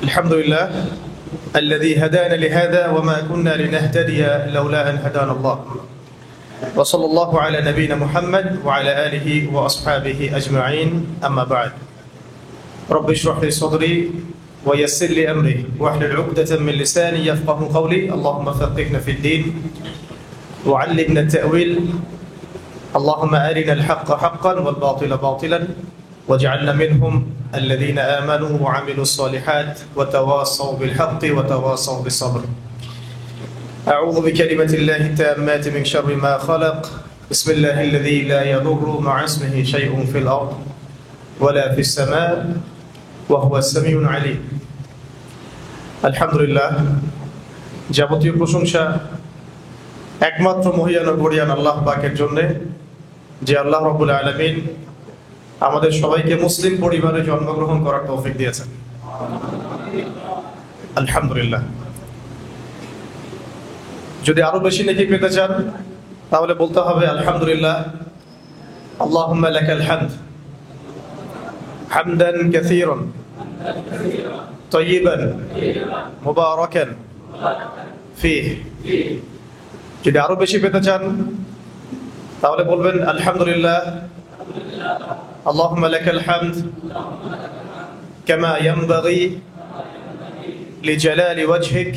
الحمد لله الذي هدانا لهذا وما كنا لنهتدي لولا أن هدانا الله وصلى الله على نبينا محمد وعلى آله وأصحابه أجمعين أما بعد رب اشرح لي صدري ويسر لي أمري واحلل عقدة من لساني يفقه قولي اللهم فقهنا في الدين وعلمنا التأويل اللهم أرنا الحق حقا والباطل باطلا واجعلنا منهم الذين آمنوا وعملوا الصالحات وتواصوا بالحق وتواصوا بالصبر أعوذ بكلمة الله التامات من شر ما خلق بسم الله الذي لا يضر مع اسمه شيء في الأرض ولا في السماء وهو السميع العليم الحمد لله যাবতীয় প্রশংসা একমাত্র মহিয়ান ও গরিয়ান আল্লাহ পাকের জন্য যে আল্লাহ রাব্বুল আলামিন আমাদের সবাইকে মুসলিম পরিবারে জন্মগ্রহণ করার তৌফিক দিয়েছেন আলহামদুলিল্লাহ। যদি আরো বেশি নেকি পেতে চান তাহলে বলতে হবে আলহামদুলিল্লাহ আল্লাহুম্মা লাকাল হামদ হামদান কাসীরান তাইয়িবান মুবারাকান ফীহি। যদি আরো বেশি পেতে চান তাহলে বলবেন আলহামদুলিল্লাহ اللهم لك الحمد كما ينبغي لجلال وجهك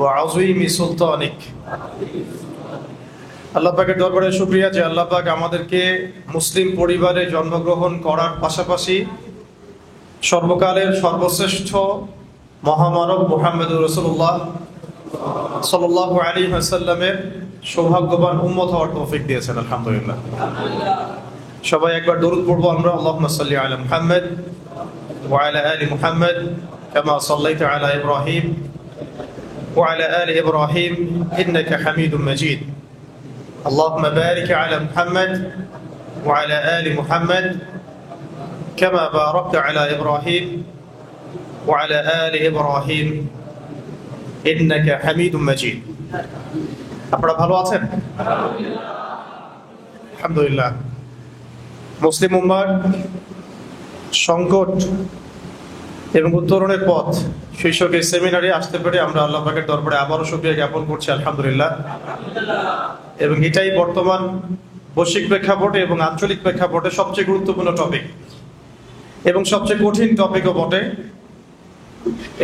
وعظيم سلطانك। আল্লাহ পাকের দরবারে শুকরিয়া যে আল্লাহ পাক আমাদেরকে মুসলিম পরিবারে জন্মগ্রহণ করার পাশাপাশি সর্বকালের সর্বশ্রেষ্ঠ মহামানব মুহাম্মদুর রাসূলুল্লাহ সাল্লাল্লাহু আলাইহি ওয়াসাল্লামের সৌভাগ্যবান উম্মত হওয়ার তৌফিক দিয়েছেন আলহামদুলিল্লাহ। সবাই একবার দরুদ পড়বো আমরা আল্লাহুম্মা সাল্লি আলা মুহাম্মদ ওয়া আলা আলি মুহাম্মদ কামা সাল্লাইতা আলা ইব্রাহিম ওয়া আলা আলি ইব্রাহিম ইন্নাকা হামিদুম মাজিদ। আল্লাহুম্মা বারিক আলা মুহাম্মদ ওয়া আলা আলি মুহাম্মদ কামা বারাকতা আলা ইব্রাহিম ওয়া আলা আলি ইব্রাহিম ইন্নাকা হামিদুম মাজিদ। আপনারা ভালো আছেন? আলহামদুলিল্লাহ। মুসলিম উম্মার সংকট এবং উত্তরণের পথ শীর্ষক এই সেমিনারে আসতে পেরে আমরা আল্লাহ পাকের দরবারে আবারও শুকরিয়া জ্ঞাপন করছি আলহামদুলিল্লাহ। এবং এটাই বর্তমান বৈশ্বিক প্রেক্ষাপটে এবং আঞ্চলিক প্রেক্ষাপটে সবচেয়ে গুরুত্বপূর্ণ টপিক এবং সবচেয়ে কঠিন টপিকও বটে।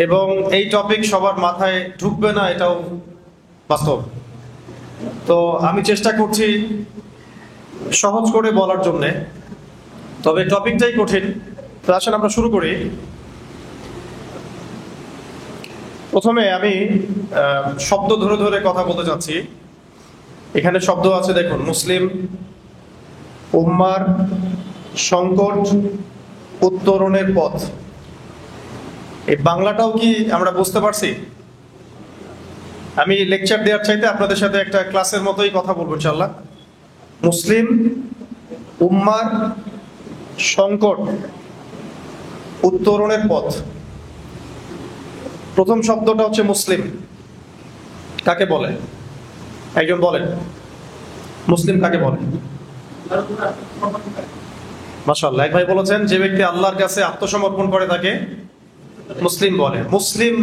এবং এই টপিক সবার মাথায় ঢুকবে না এটাও বাস্তব। তো আমি চেষ্টা করছি সহজ করে বলার জন্যে, তবে টপিকটাই কঠিন। তো আসেন আমরা শুরু করি। প্রথমে আমি শব্দ ধরে ধরে কথা বলতে চাচ্ছি। এখানে শব্দ আছে দেখুন, মুসলিম উম্মার সংকট উত্তরণের পথ। এই বাংলাটাও কি আমরা বুঝতে পারছি? আমি লেকচার দেওয়ার চাইতে আপনাদের সাথে একটা ক্লাসের মতোই কথা বলবো ইনশাআল্লাহ। মুসলিম উম্মার সংকট উত্তরণের পথ। প্রথম শব্দটা হচ্ছে মুসলিম। কাকে বলে? একজন বলেন, মুসলিম কাকে বলে? মাশাআল্লাহ, এক ভাই বলেছেন যে ব্যক্তি আল্লাহর কাছে আত্মসমর্পণ করে তাকে মুসলিম বলে। মুসলিম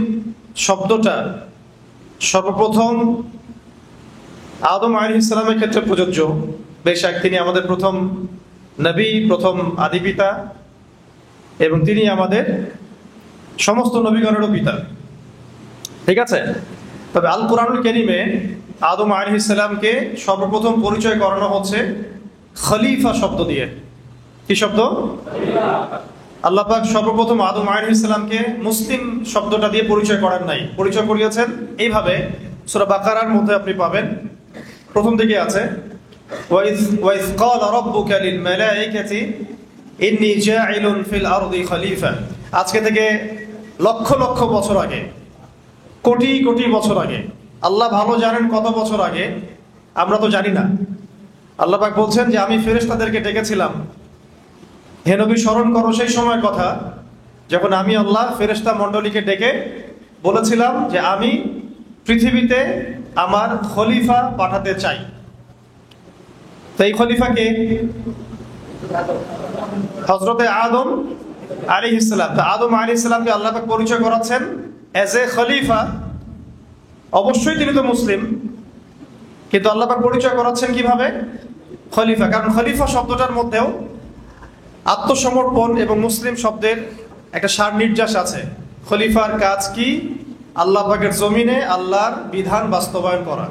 শব্দটা সর্বপ্রথম আদম আলাইহিস সালামের ক্ষেত্রে প্রযোজ্য। বেশক তিনি আমাদের প্রথম নবী, প্রথম আদি পিতা এবং তিনি আমাদের সমস্ত নবীগণেরও পিতা, ঠিক আছে। তবে আল কুরআনুল কারীমে আদম আলাইহিস সালামকে সর্বপ্রথম পরিচয় করানো হচ্ছে খলিফা শব্দ দিয়ে। কি শব্দ? আল্লাহ পাক সর্বপ্রথম আদম আলাইহিস সালামকে মুসলিম শব্দটা দিয়ে পরিচয় করার নাই, পরিচয় করিয়েছেন এইভাবে। সূরা বাকারার মধ্যে আপনি পাবেন, প্রথম দিকে আছে ওয়াইজ ক্বালা রাব্বুকা লিল মালাইকাতি ইন্নী জাইলুন ফিল আরদি খলিফা। আজকে থেকে লক্ষ লক্ষ বছর আগে, কোটি কোটি বছর আগে, আল্লাহ ভালো জানেন কত বছর আগে, আমরা তো জানি না। আল্লাহ পাক বলছেন যে আমি ফেরেশতাদেরকে ডেকেছিলাম, হে নবী স্মরণ করো সেই সময়ের কথা যখন আমি আল্লাহ ফেরেশতা মণ্ডলীকে ডেকে বলেছিলাম যে আমি পৃথিবীতে আমার খলিফা পাঠাতে চাই। তো এই খলিফাকে হযরতে আদম আলাইহিস সালাম। তো আদম আলাইহিস সালামকে আল্লাহ পাক পরিচয় করাচ্ছেন এজ এ খলিফা। অবশ্যই তিনি তো মুসলিম, কিন্তু আল্লাহ পাক পরিচয় করাচ্ছেন কিভাবে? খলিফা। কারণ খলিফা শব্দটার মধ্যেও আত্মসমর্পণ এবং মুসলিম শব্দের একটা সার নির্যাস আছে। খলিফার কাজ কি? আল্লাহ পাকের জমিনে আল্লাহর বিধান বাস্তবায়ন করা।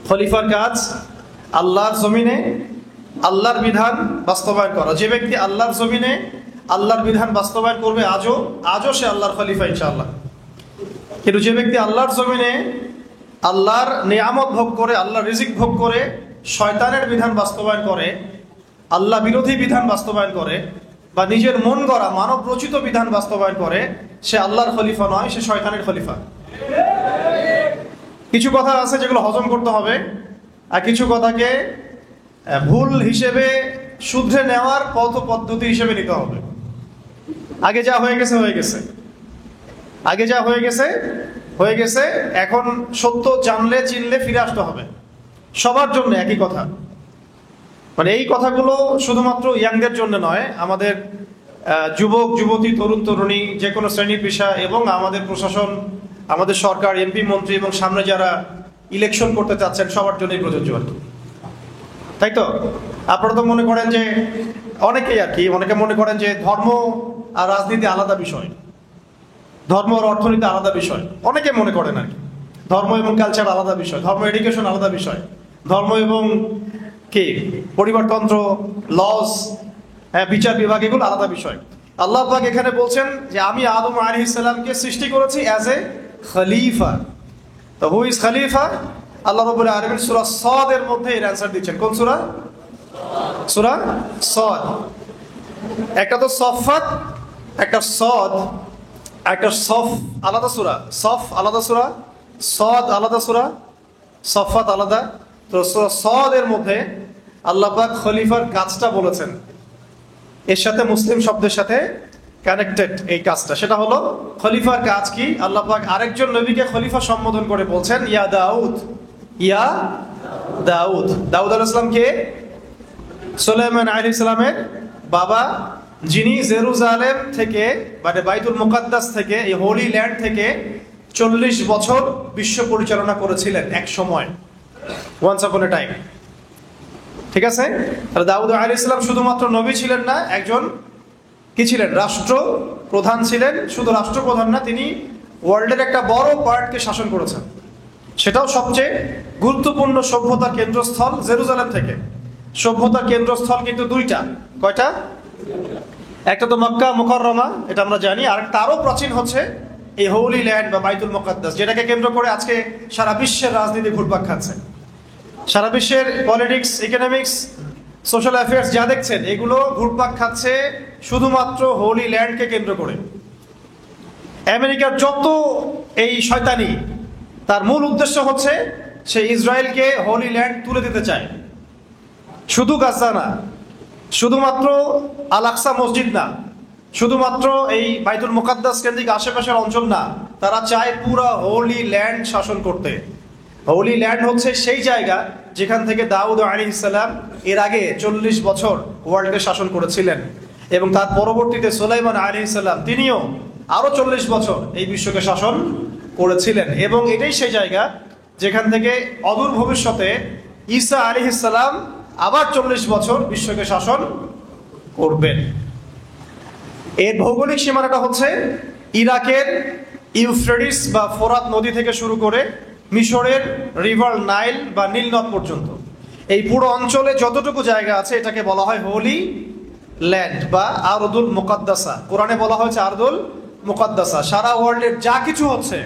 খলিফার কাজ আল্লাহর জমিনে আল্লাহর বিধান বাস্তবায়ন করা। যে ব্যক্তি আল্লাহর জমিনে আল্লাহর বিধান বাস্তবায়ন করবে আজও সে আল্লাহর খলিফা ইনশাআল্লাহ। কিন্তু যে ব্যক্তি আল্লাহর জমিনে আল্লাহর নিয়ামত ভোগ করে, আল্লাহর রিজিক ভোগ করে শয়তানের বিধান বাস্তবায়ন করে, আল্লাহ বিরোধী বিধান বাস্তবায়ন করে, বা নিজের মন গড়া মানব রচিত বিধান বাস্তবায়ন করে, সে আল্লাহর খলিফা নয়, সে শয়তানের খলিফা। কিছু কথা আছে যেগুলো হজম করতে হবে, আর কিছু কথাকে ভুল হিসেবে শুধরে নেওয়ার পথ পদ্ধতি হিসেবে নিতে হবে। আগে যা হয়ে গেছে হয়ে গেছে, আগে যা হয়ে গেছে হয়ে গেছে। এখন সত্য জানলে চিনলে ফিরে আসতে হবে। সবার জন্য একই কথা, মানে এই কথাগুলো শুধুমাত্র ইয়াংদের জন্য নয়, আমাদের যুবক যুবতী, তরুণ তরুণী, যে কোনো শ্রেণী পেশা এবং আমাদের প্রশাসন, আমাদের সরকার, এমপি মন্ত্রী এবং সামনে যারা ইলেকশন করতে চাচ্ছেন সবার জন্যই প্রযোজ্য আর কি। তাই তো? আপনারা তো মনে করেন যে অনেকেই আর কি, অনেকে মনে করেন যে ধর্ম আর রাজনীতি আলাদা বিষয়, ধর্ম আর অর্থনীতি আলাদা বিষয়। অনেকে মনে করেন আর কি ধর্ম এবং কালচার আলাদা বিষয়, ধর্ম এডুকেশন আলাদা বিষয়, ধর্ম এবং কি পরিবারতন্ত্র, লস, বিচার বিভাগ এগুলো আলাদা বিষয়। আল্লাহ পাক এখানে বলছেন যে আমি আদম আলাইহিস সালামকে সৃষ্টি করেছি অ্যাজ এ খলিফা। তো হু ইজ খলিফা? আল্লাহ রাব্বুল আলামিন সূরা সাদ এর মধ্যে এর অ্যানসার দিচ্ছেন। কোন সূরা? সূরা সাদ। একটা তো সফাত, একটা সাদ, একটা সফ আলাদা সূরা, সফ আলাদা সূরা, সাদ আলাদা সূরা, সফাত আলাদা। তো সূরা সাদ এর মধ্যে আল্লাহ পাক খলিফার কাজটা বলেছেন, এর সাথে মুসলিম শব্দের সাথে কানেক্টেড এই কাজটা। সেটা হলো খলিফার কাজ কি? আল্লাহ পাক আরেকজন নবীকে খলিফা সম্বোধন করে বলছেন ইয়া দাউদ, ইয়া দাউদ। দাউদ আলাইহিস সালাম কে? সুলাইমান আলাইহিস সালামের বাবা, যিনি জেরুজালেম থেকে মানে বাইতুল মুকাদ্দাস থেকে, এই হোলি ল্যান্ড থেকে 40 বছর বিশ্ব পরিচালনা করেছিলেন এক সময়, ওয়ান্স আপন এ টাইম। ঠিক আছে? তাহলে দাউদ আলাইহিস সালাম শুধুমাত্র নবী ছিলেন না, একজন কি ছিলেন? রাষ্ট্র প্রধান ছিলেন। শুধু রাষ্ট্রপ্রধান না, তিনি ওয়ার্ল্ডের একটা বড় পার্টকে শাসন করেছেন, সেটাও সবচেয়ে গুরুত্বপূর্ণ সভ্যতার কেন্দ্রস্থল জেরুজালেম থেকে। সভ্যতার কেন্দ্রস্থল কিন্তু দুইটা। কয়টা? একটা তো মক্কা মুকাররমা, এটা আমরা জানি, আর তারও প্রাচীন হচ্ছে এই হোলি ল্যান্ড বা বাইতুল মুকাদ্দাস, যেটাকে কেন্দ্র করে আজকে সারা বিশ্বের রাজনীতি ঘুরপাক খাচ্ছে। সারা বিশ্বের পলিটিক্স, ইকোনমিক্স, সোশ্যাল অ্যাফেয়ার্স যা দেখছেন এগুলো ঘুরপাক খাচ্ছে শুধুমাত্র হোলি ল্যান্ডকে কেন্দ্র করে। আমেরিকার যত এই শয়তানি, তার মূল উদ্দেশ্য হচ্ছে সে ইসরায়েলকে হোলি ল্যান্ড তুলে দিতে চায়। শুধু গাজা না, শুধুমাত্র আল আকসা মসজিদ না, শুধুমাত্র এই বাইতুল মুকাদ্দাস কেন্দ্রিক আশেপাশের অঞ্চল না, তারা চায় পুরো হোলি ল্যান্ড শাসন করতে। হোলি ল্যান্ড হচ্ছে সেই জায়গা যেখান থেকে দাউদ আলাইহিস সালাম এর আগে 40 বছর ওয়ার্ল্ডকে শাসন করেছিলেন, এবং তার পরবর্তীতে সুলাইমান আলাইহিস সালাম তিনিও আরো 40 বছর এই বিশ্বকে শাসন করেছিলেন। এবং এটাই সেই জায়গা যেখান থেকে অদূর ভবিষ্যতে ঈসা আলাইহিস সালাম আবার 40 বছর বিশ্বকে শাসন করবেন। এর ভৌগোলিক সীমানাটা হচ্ছে ইরাকের ইউফ্রেটিস বা ফোরাত নদী থেকে শুরু করে মিশরের রিভার নাইল বা নীল নদ পর্যন্ত এই পুরো অঞ্চলে যতটুকু জায়গা আছে এটাকে বলা হয় হোলি ল্যান্ড বা আরদুল মুকাদ্দাসা। কোরআনে বলা হয়েছে আরদুল মুকাদ্দাসা। সারা ওয়ার্ল্ডের যা কিছু হচ্ছে,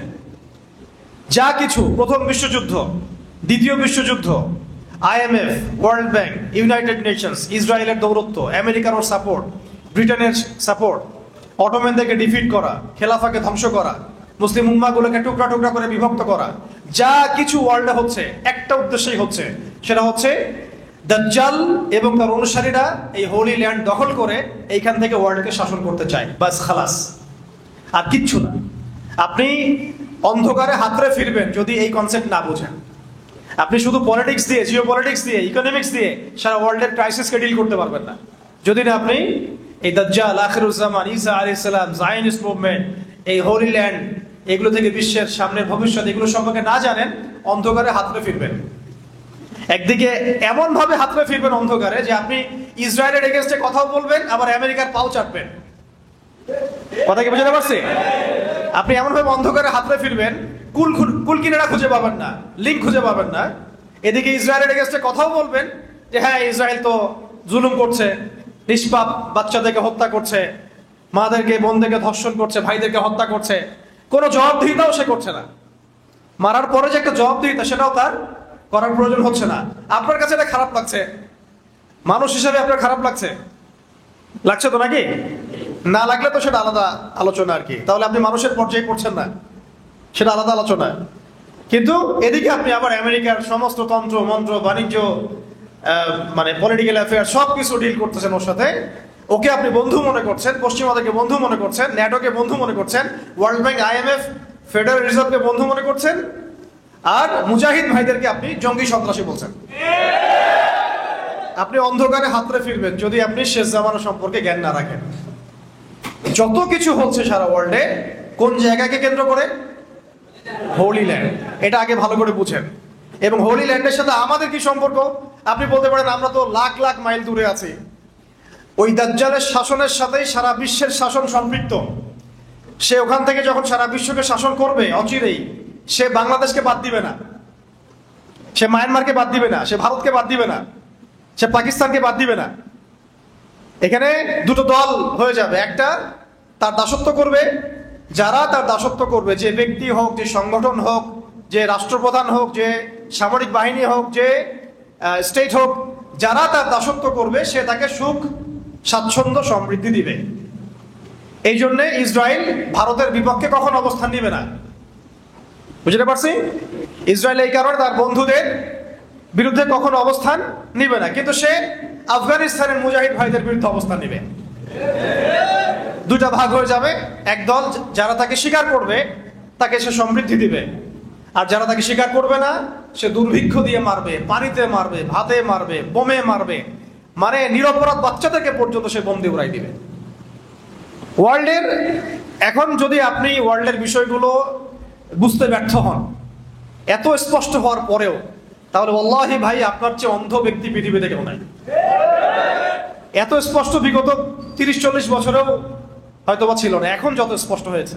যা কিছু, প্রথম বিশ্বযুদ্ধ, দ্বিতীয় বিশ্বযুদ্ধ, IMF, world bank, United Nations, ইসরায়েলের দৌরত্ব, আমেরিকার ওর সাপোর্ট, ব্রিটেনের সাপোর্ট, অটোম্যানদেরকে ডিফিট করা, খেলাফাকে ধ্বংস করা, মুসলিম উম্মাগুলোকে টুকরা টুকরা করে বিভক্ত করা, যা কিছু ওয়ার্ল্ডে হচ্ছে একটা উদ্দেশ্যেই হচ্ছে, সেটা হচ্ছে দাজ্জাল এবং তার অনুসারীরা এই হোলি ল্যান্ড দখল করে এইখান থেকে ওয়ার্ল্ডকে শাসন করতে চায়। বাস, খালাস, আর কিচ্ছু না। আপনি অন্ধকারে হাতড়ে ফিরবেন যদি এই কনসেপ্ট না বোঝেন। আপনি শুধু পলিটিক্স দিয়ে, জিও পলিটিক্স দিয়ে, ইকোনমিক্স দিয়ে সারা ওয়ার্ল্ডের ক্রাইসিসকে ডিল করতে পারবেন না যদি না আপনি এই দাজ্জাল, আখিরুজ্জামান, ঈসা আলাইহিস সালাম, জায়নিস্ট মুভমেন্ট, এই হোলি ল্যান্ড, এগুলো থেকে বিশ্বের সামনের ভবিষ্যৎ এগুলো সম্পর্কে না জানেন, অন্ধকারে হাতড়ে ফিরবেন। একদিকে এমন ভাবে হাতড়ে ফিরবেন অন্ধকারে যে আপনি ইসরায়েলের এগেইনস্টে কথাও বলবেন, আবার আমেরিকার পাও চাটবেন। কথা কি বুঝতে পারছি? আপনি এমন ভাবে অন্ধকারে হাতড়ে ফিরবেন, কুল কিনারা খুঁজে পাবেন না, লিঙ্ক খুঁজে পাবেন না। এদিকে ইসরায়েলের এগেইনস্টে কথাও বলবেন যে হ্যাঁ, ইসরায়েল তো জুলুম করছে, নিষ্পাপ বাচ্চাদেরকে হত্যা করছে, মাদেরকে বোনদেরকে ধর্ষণ করছে, ভাইদেরকে হত্যা করছে, কোনো জবাবদিহিতাও সে করছে না। মারার পরে যে একটা জবাবদিহিতা, সেটাও তার করার প্রয়োজন হচ্ছে না। আপনার কাছে এটা খারাপ লাগছে, মানুষ হিসেবে আপনার খারাপ লাগছে, লাগছে তো নাকি? না লাগলে তো সেটা আলাদা আলোচনা আর কি, তাহলে আপনি মানুষের পর্যায়ে পড়ছেন না, সেটা আলাদা আলোচনা। কিন্তু এদিকে আপনি আবার আমেরিকার সমস্ত তন্ত্র মন্ত্র, বাণিজ্য, মানে পলিটিক্যাল অ্যাফেয়ার সবকিছু ডিল করতেছেন ওর সাথে। ওকে আপনি বন্ধু মনে করছেন, পশ্চিমাদেরকে বন্ধু মনে করছেন, ন্যাটোকে বন্ধু মনে করছেন, ওয়ার্ল্ড ব্যাংক, IMF, ফেডারেল রিজার্ভকে বন্ধু মনে করছেন, আর মুজাহিদ ভাইদেরকে আপনি জঙ্গি সন্ত্রাসী বলছেন। আপনি অন্ধকারে হাতড়ে ফিরবেন যদি আপনি শেষ জামানা সম্পর্কে জ্ঞান না রাখেন। যত কিছু হচ্ছে সারা ওয়ার্ল্ডে কোন জায়গাকে কেন্দ্র করে? হোলি ল্যান্ড। এটা আগে ভালো করে বুঝেন। এবং হোলি ল্যান্ডের সাথে আমাদের কি সম্পর্ক? আপনি বলতে পারেন আমরা তো লাখ লাখ মাইল দূরে আছি। ওই দাজ্জালের শাসনের সাথেই সারা বিশ্বের শাসন সম্পৃক্ত। সে ওখান থেকে যখন সারা বিশ্বকে শাসন করবে অচিরেই, সে বাংলাদেশকে বাদ দিবে না, সে মায়ানমারকে বাদ দিবে না, সে ভারতকে বাদ দিবে না, সে পাকিস্তানকে বাদ দিবে না। এখানে দুটো দল হয়ে যাবে। একটা তার দাসত্ব করবে, যারা তার দাসত্ব করবে, যে ব্যক্তি হোক, যে সংগঠন হোক, যে রাষ্ট্রপ্রধান হোক, যে সামরিক বাহিনী হোক, যে স্টেট হোক, যারা তার দাসত্ব করবে সে তাকে সুখ, স্বাচ্ছন্দ্য, সমৃদ্ধি দিবে। এই জন্যে ইসরায়েল ভারতের বিপক্ষে কখন অবস্থান নিবে না। বুঝতে পারছি? ইসরায়েল এই কারণে তার বন্ধুদের বিরুদ্ধে কখনো অবস্থান নিবে না, কিন্তু সে আফগানিস্তানের মুজাহিদ ভাইদের বিরুদ্ধে অবস্থান নিবে। দুটা ভাগ হয়ে যাবে। এক দল যারা তাকে স্বীকার করবে তাকে সে সমৃদ্ধি দিবে, আর যারা তাকে স্বীকার করবে না সে দুর্ভিক্ষ দিয়ে মারবে, পানিতে মারবে, ভাতে মারবে, বোমে মারবে, মানে নিরপরাধ বাচ্চাদেরকে পর্যন্ত সে বোম দিয়ে উড়াই দিবে। ওয়ার্ল্ডের এখন যদি আপনি ওয়ার্ল্ডের বিষয়গুলো বুঝতে ব্যর্থ হন এত স্পষ্ট হওয়ার পরেও, তাহলে আল্লাহি ভাই আপনার চেয়ে অন্ধ ব্যক্তি পৃথিবীতে কেউ নাই। এত স্পষ্ট বিগত 30-40 বছরেও হয়তোবা ছিল না, এখন যত স্পষ্ট হয়েছে।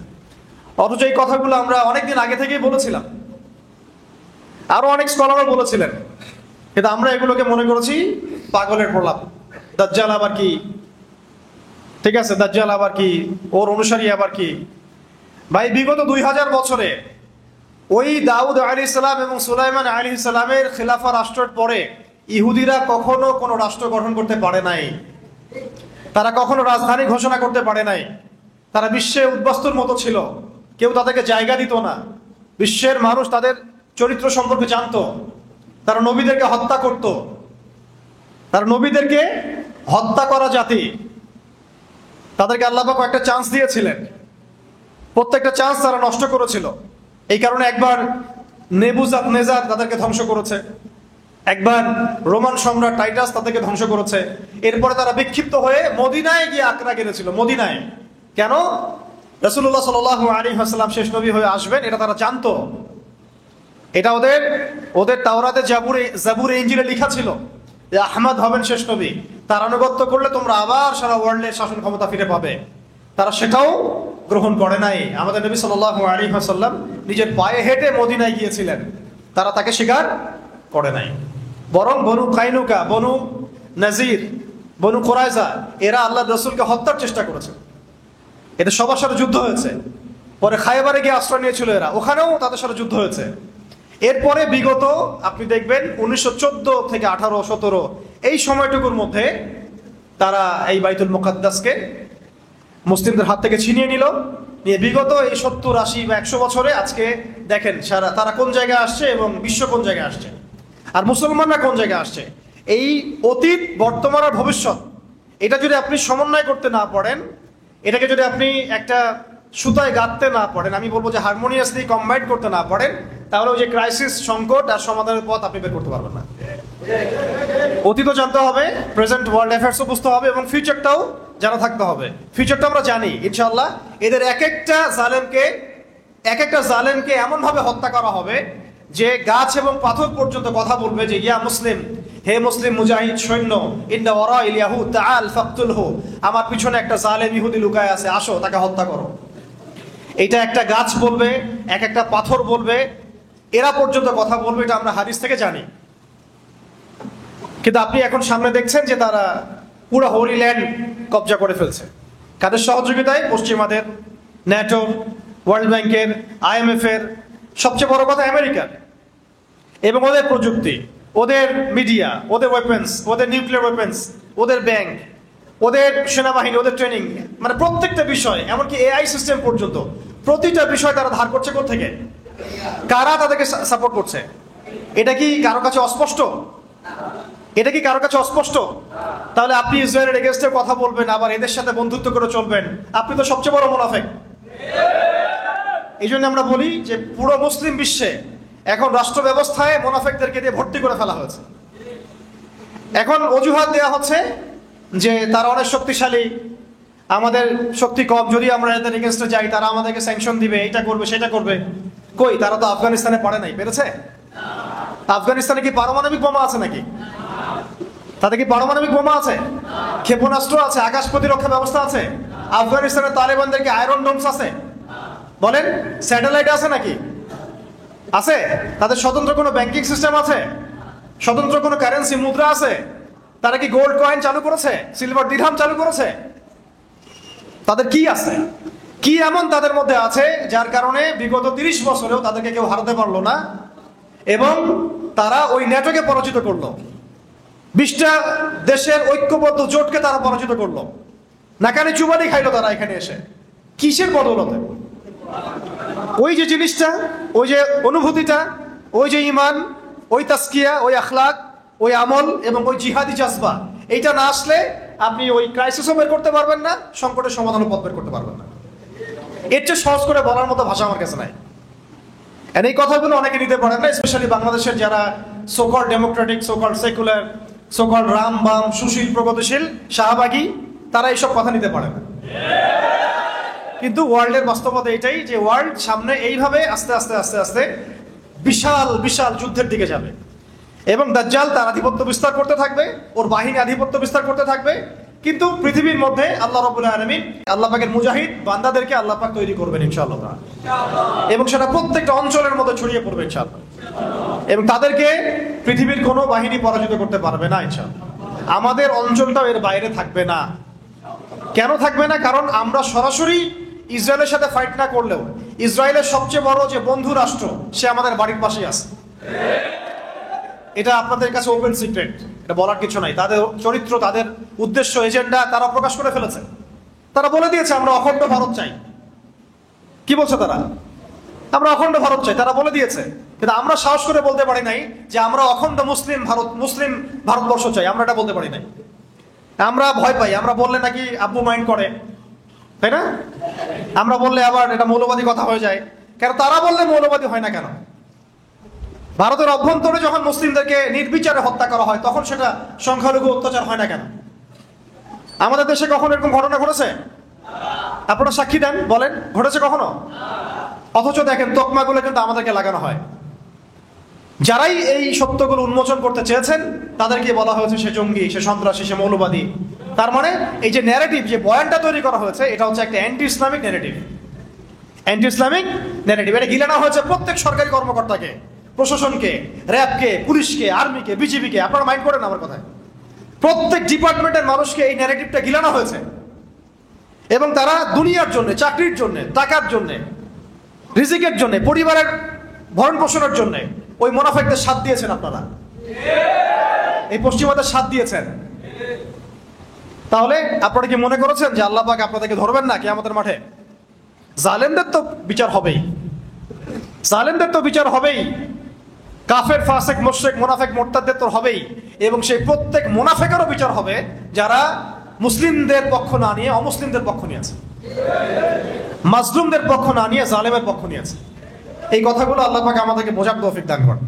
অথচ এই কথাগুলো আমরা অনেকদিন আগে থেকেই বলেছিলাম, আরো অনেক স্কলারও বলেছিলেন, কিন্তু আমরা এগুলোকে মনে করেছি পাগলের প্রলাপ। দাজ্জাল আবার কি? ঠিক আছে, দাজ্জাল আবার কি? ওর অনুসারী আবার কি? ভাই বিগত 2000 বছরে ওই দাউদ আলাইহিস সালাম এবং সুলাইমান আলাইহিস সালামের খিলাফা রাষ্ট্রের পরে ইহুদিরা কখনো কোনো রাষ্ট্র গঠন করতে পারে নাই, তারা কখনো রাজধানী ঘোষণা করতে পারে নাই, তারা বিশ্বে উদ্বাস্তুর মতো ছিল, কেউ তাদেরকে জায়গা দিত না, বিশ্বের মানুষ তাদের চরিত্র সম্পর্কে জানতো, তারা নবীদেরকে হত্যা করত, তারা নবীদেরকে হত্যা করা জাতি। তাদেরকে আল্লাহ পাক একটা চান্স দিয়েছিলেন, প্রত্যেকটা চান্স তারা নষ্ট করেছিল। এই কারণে একবার নেবুজাদনেজার তাদেরকে ধ্বংস করেছে, একবার রোমান সম্রাট টাইটাস তাদেরকে ধ্বংস করেছে। এরপরে তারা বিক্ষিপ্ত হয়ে মদিনায় গিয়ে আক্রা গেছিল। মদিনায় কেন? রাসূলুল্লাহ সাল্লাল্লাহু আলাইহি ওয়াসাল্লাম শেষ নবী হয়ে আসবেন এটা তারা জানতো। এটা ওদের তাওরাতে, জাবুরে, ইনজিলে লেখা ছিল যে আহমদ হবেন শেষ নবী, তার আনুগত্য করলে তোমরা আবার সারা ওয়ার্ল্ডের শাসন ক্ষমতা ফিরে পাবে। তারা সেটাও গ্রহণ করে নাই। আমাদের নবী সাল্লাল্লাহু আলাইহি ওয়াসাল্লাম নিজের পায়ে হেঁটে মদিনায় গিয়েছিলেন, তারা তাকে স্বীকার করে নাই। বরং বনু কাইনুকা, বনু নাজির, বনু কুরাইজা এরা আল্লাহর রাসূলকে হত্যার চেষ্টা করেছে। এদের সবার সাথে যুদ্ধ হয়েছে। পরে খায়বারে গিয়ে আশ্রয় নিয়েছিল এরা, ওখানেও তাদের সাথে যুদ্ধ হয়েছে। এরপরে বিগত আপনি দেখবেন 1914 থেকে 18-17 এই সময়টুকুর মধ্যে তারা এই বাইতুল মুকাদ্দাসকে মুসলিমদের হাত থেকে ছিনিয়ে নিল। নিয়ে বিগত এই 70, 80 বা 100 বছরে আজকে দেখেন তারা কোন জায়গায় আসছে এবং বিশ্ব কোন জায়গায় আসছে, আর মুসলমানরা কোন জায়গায় আসছে। এই অতীত, বর্তমান আর ভবিষ্যৎ, এটা যদি আপনি সমন্বয় করতে না পারেন, এটাকে যদি আপনি একটা সুতায় গাঁথতে না পারেন, আমি বলবো যে হারমোনিয়াসলি কম্বাইন করতে না পারেন, তাহলে ওই যে ক্রাইসিস, সংকট আর সমাধানের পথ আপনি বের করতে পারবেন না। অতীতও জানতে হবে, প্রেজেন্ট ওয়ার্ল্ড অ্যাফেয়ার্সও বুঝতে হবে, এবং ফিউচারটাও জানা থাকতে হবে। ফিউচারটা আমরা জানি ইনশাআল্লাহ। এদের এক একটা জালেমকে এমন ভাবে হত্যা করা হবে যে গাছ এবং পাথর পর্যন্ত কথা বলবে যে ইয়া মুসলিম, হে মুসলিম মুজাহিদ সৈন্য, ইন্না ওয়ারাইল ইয়াহুদ তাআল ফাকতুলহু, আমার পিছনে একটা জালেম ইহুদি লুকায় আছে, আসো তাকে হত্যা করো। এটা একটা গাছ বলবে, একটা পাথর বলবে, এরা পর্যন্ত কথা বলবে, এটা আমরা হাদিস থেকে জানি। কিন্তু আপনি এখন সামনে দেখছেন যে তারা পুরো হোলি ল্যান্ড কবজা করে ফেলছে। কাদের সহযোগিতায়? পশ্চিমাদের, ন্যাটোর, ওয়ার্ল্ড ব্যাংকের, IMF এর, সবচেয়ে বড় কথা আমেরিকার। এবং ওদের প্রযুক্তি, ওদের মিডিয়া, ওদের ওয়েপেন্স, ওদের নিউক্লিয়ার ওয়েপেন্স, ওদের ব্যাংক, ওদের সেনাবাহিনী, ওদের ট্রেনিং, মানে প্রত্যেকটা বিষয়, এমনকি AI সিস্টেম পর্যন্ত, প্রতিটা বিষয় তারা ধার করছে কোথা থেকে? কারা তাদেরকে সাপোর্ট করছে? এটা কি কারো কাছে অস্পষ্ট? তাহলে আপনি ইসরায়েলের এগেইনস্টে কথা বলবেন, আবার এদের সাথে বন্ধুত্ব করে চলবেন, আপনি তো সবচেয়ে বড় মুনাফিক। এই জন্য আমরা বলি যে পুরো মুসলিম বিশ্বে এখন রাষ্ট্র ব্যবস্থায় মুনাফিকদেরকে দিয়ে ভর্তি করে ফেলা হয়েছে। এখন অজুহাত দেওয়া হচ্ছে যে তারা অনেক শক্তিশালী, আমাদের শক্তি কম, যদি আমরা এদের এগেইনস্টে যাই তারা আমাদেরকে স্যাংশন দিবে, এটা করবে সেটা করবে। কই, তারা তো আফগানিস্তানে পারে নাই, পেরেছে? আফগানিস্তানে কি পারমাণবিক বোমা আছে নাকি? তাদের কি পারমাণবিক বোমা আছে? ক্ষেপণাস্ত্র আছে? আকাশ প্রতিরক্ষা ব্যবস্থা আছে? আফগানিস্তানের তালেবানদের কি আয়রন ডোমস আছে? বলেন, স্যাটেলাইট আছে নাকি? আছে? তাদের স্বতন্ত্র কোনো ব্যাংকিং সিস্টেম আছে? স্বতন্ত্র কোনো কারেন্সি, মুদ্রা আছে? তারা কি গোল্ড কয়েন চালু করেছে? সিলভার দিরহাম চালু করেছে? তাদের কি আছে? কি এমন তাদের মধ্যে আছে যার কারণে বিগত 30 বছরেও তাদেরকে কেউ হারাতে পারলো না, এবং তারা ওই ন্যাটোকে পরাজিত করলো, 20টা দেশের ঐক্যবদ্ধ জোটকে তারা পরাজিত করলো, নাকানি চুবানি খাইলো তারা এখানে এসে। কিসের বদৌলতে? ওই যে জিনিসটা, ওই যে অনুভূতিটা, ওই যে ঈমান, ওই তাসকিয়া, ওই আখলাক, ওই আমল এবং ওই জিহাদি জাজবা, এইটা না আসলে আপনি ওই ক্রাইসিসও বের করতে পারবেন না, সংকটের সমাধানও পথ বের করতে পারবেন না। এর চেয়ে সহজ করে বলার মতো ভাষা আমার কাছে নাই। এই কথাগুলো অনেকে নিতে পারেন না, স্পেশালি বাংলাদেশের যারা সোকল ডেমোক্রেটিক, সোকল সেকুলার, সোকল রাম বাম, সুশীল, প্রগতিশীল, শাহবাগী, তারা এইসব কথা নিতে পারে না। কিন্তু ওয়ার্ল্ডের বাস্তবতা এটাই যে ওয়ার্ল্ড সামনে এইভাবে আস্তে আস্তে আস্তে আস্তে বিশাল বিশাল যুদ্ধের দিকে যাবে, এবং দাজ্জাল তার আধিপত্য বিস্তার করতে থাকবে, ওর বাহিনী আধিপত্য বিস্তার করতে থাকবে। কিন্তু পৃথিবীর মধ্যে আল্লাহ রাব্বুল আলামিন, আল্লাহ পাকের মুজাহিদ বান্দাদেরকে আল্লাহ পাক তৈরি করবেন ইনশাআল্লাহ, এবং সেটা প্রত্যেকটা অঞ্চলের মধ্যে ছড়িয়ে পড়বে ইনশাআল্লাহ, এবং তাদেরকে পৃথিবীর কোনো বাহিনী পরাজিত করতে পারবে না ইনশাআল্লাহ। আমাদের অঞ্চলটাও এর বাইরে থাকবে না। কেন থাকবে না? কারণ আমরা সরাসরি ইসরায়েলের সাথে ফাইট না করলেও ইসরায়েলের সবচেয়ে বড় যে বন্ধু রাষ্ট্র, সে আমাদের বাড়ির পাশেই আছে। এটা আপনাদের কাছে ওপেন সিক্রেট, এটা বলার কিছু নাই। তাদের চরিত্র, তাদের উদ্দেশ্য, এজেন্ডা তারা প্রকাশ করে ফেলেছে। তারা বলে দিয়েছে আমরা অখণ্ড ভারত চাই। কি বলছে তারা? আমরা অখণ্ড ভারত চাই, তারা বলে দিয়েছে। কিন্তু আমরা সাহস করে বলতে পারি নাই যে আমরা অখণ্ড মুসলিম ভারতবর্ষ চাই, আমরা এটা বলতে পারি নাই। আমরা ভয় পাই, আমরা বললে নাকি আব্বু মাইন্ড করে, তাই না? আমরা বললে আবার এটা মৌলবাদী কথা হয়ে যায়। কেন তারা বললে মৌলবাদী হয় না কেন? ভারতের অভ্যন্তরে যখন মুসলিমদেরকে নির্বিচারে হত্যা করা হয়, তখন সেটা সংখ্যালঘু অত্যাচার হয় না কেন? আমাদের দেশে কখনো এরকম ঘটনা ঘটেছে? আপনারা সাক্ষী দেন, বলেন ঘটেছে কখনো? অথচ দেখেন তকমাগুলো কিন্তু আমাদেরকে লাগানো হয়। যারাই এই সত্যগুলো উন্মোচন করতে চেয়েছেন তাদেরকে বলা হয়েছে সে জঙ্গি, সে সন্ত্রাসী, সে মৌলবাদী। তার মানে এই যে ন্যারেটিভ, যে বয়ানটা তৈরি করা হয়েছে, এটা হচ্ছে একটা anti Islamic narrative. Anti Islamic narrative এটা গিলানো হয়েছে প্রত্যেক সরকারি কর্মকর্তাকে, প্রশাসনকে, র্যাবকে, পুলিশকে, আর্মিকে, বিজিবিকে। আপনারা মাইন্ড করেন আমার কথায়? প্রত্যেক ডিপার্টমেন্টের মানুষকে এই ন্যারেটিভটা গিলানো হয়েছে, এবং তারা দুনিয়ার জন্য, চাকরির জন্য, টাকার জন্য, রিজিকের জন্য, পরিবারের ভরণ পোষণের জন্য ওই মুনাফিকদের সাথ দিয়েছেন। আপনারা এই পশ্চিমাদের সাথ দিয়েছেন। তাহলে আপনারা কি মনে করেছেন যে আল্লাহ পাক আপনাদেরকে ধরবেন না কিয়ামতের মাঠে? জালেমদের তো বিচার হবেই, জালেমদের তো বিচার হবেই, কাফের, ফাসিক, মুশরিক, মুনাফিক, মুরতাদদের তো হবেই, এবং সেই প্রত্যেক মুনাফিকেরও বিচার হবে যারা মুসলিমদের পক্ষ না নিয়ে অমুসলিমদের পক্ষ নিয়ে আছে, মাজলুমদের পক্ষ না নিয়ে জালেমের পক্ষ নিয়ে আছে। এই কথাগুলো আল্লাহ পাক আমাদেরকে বোঝার তৌফিক দান করেন।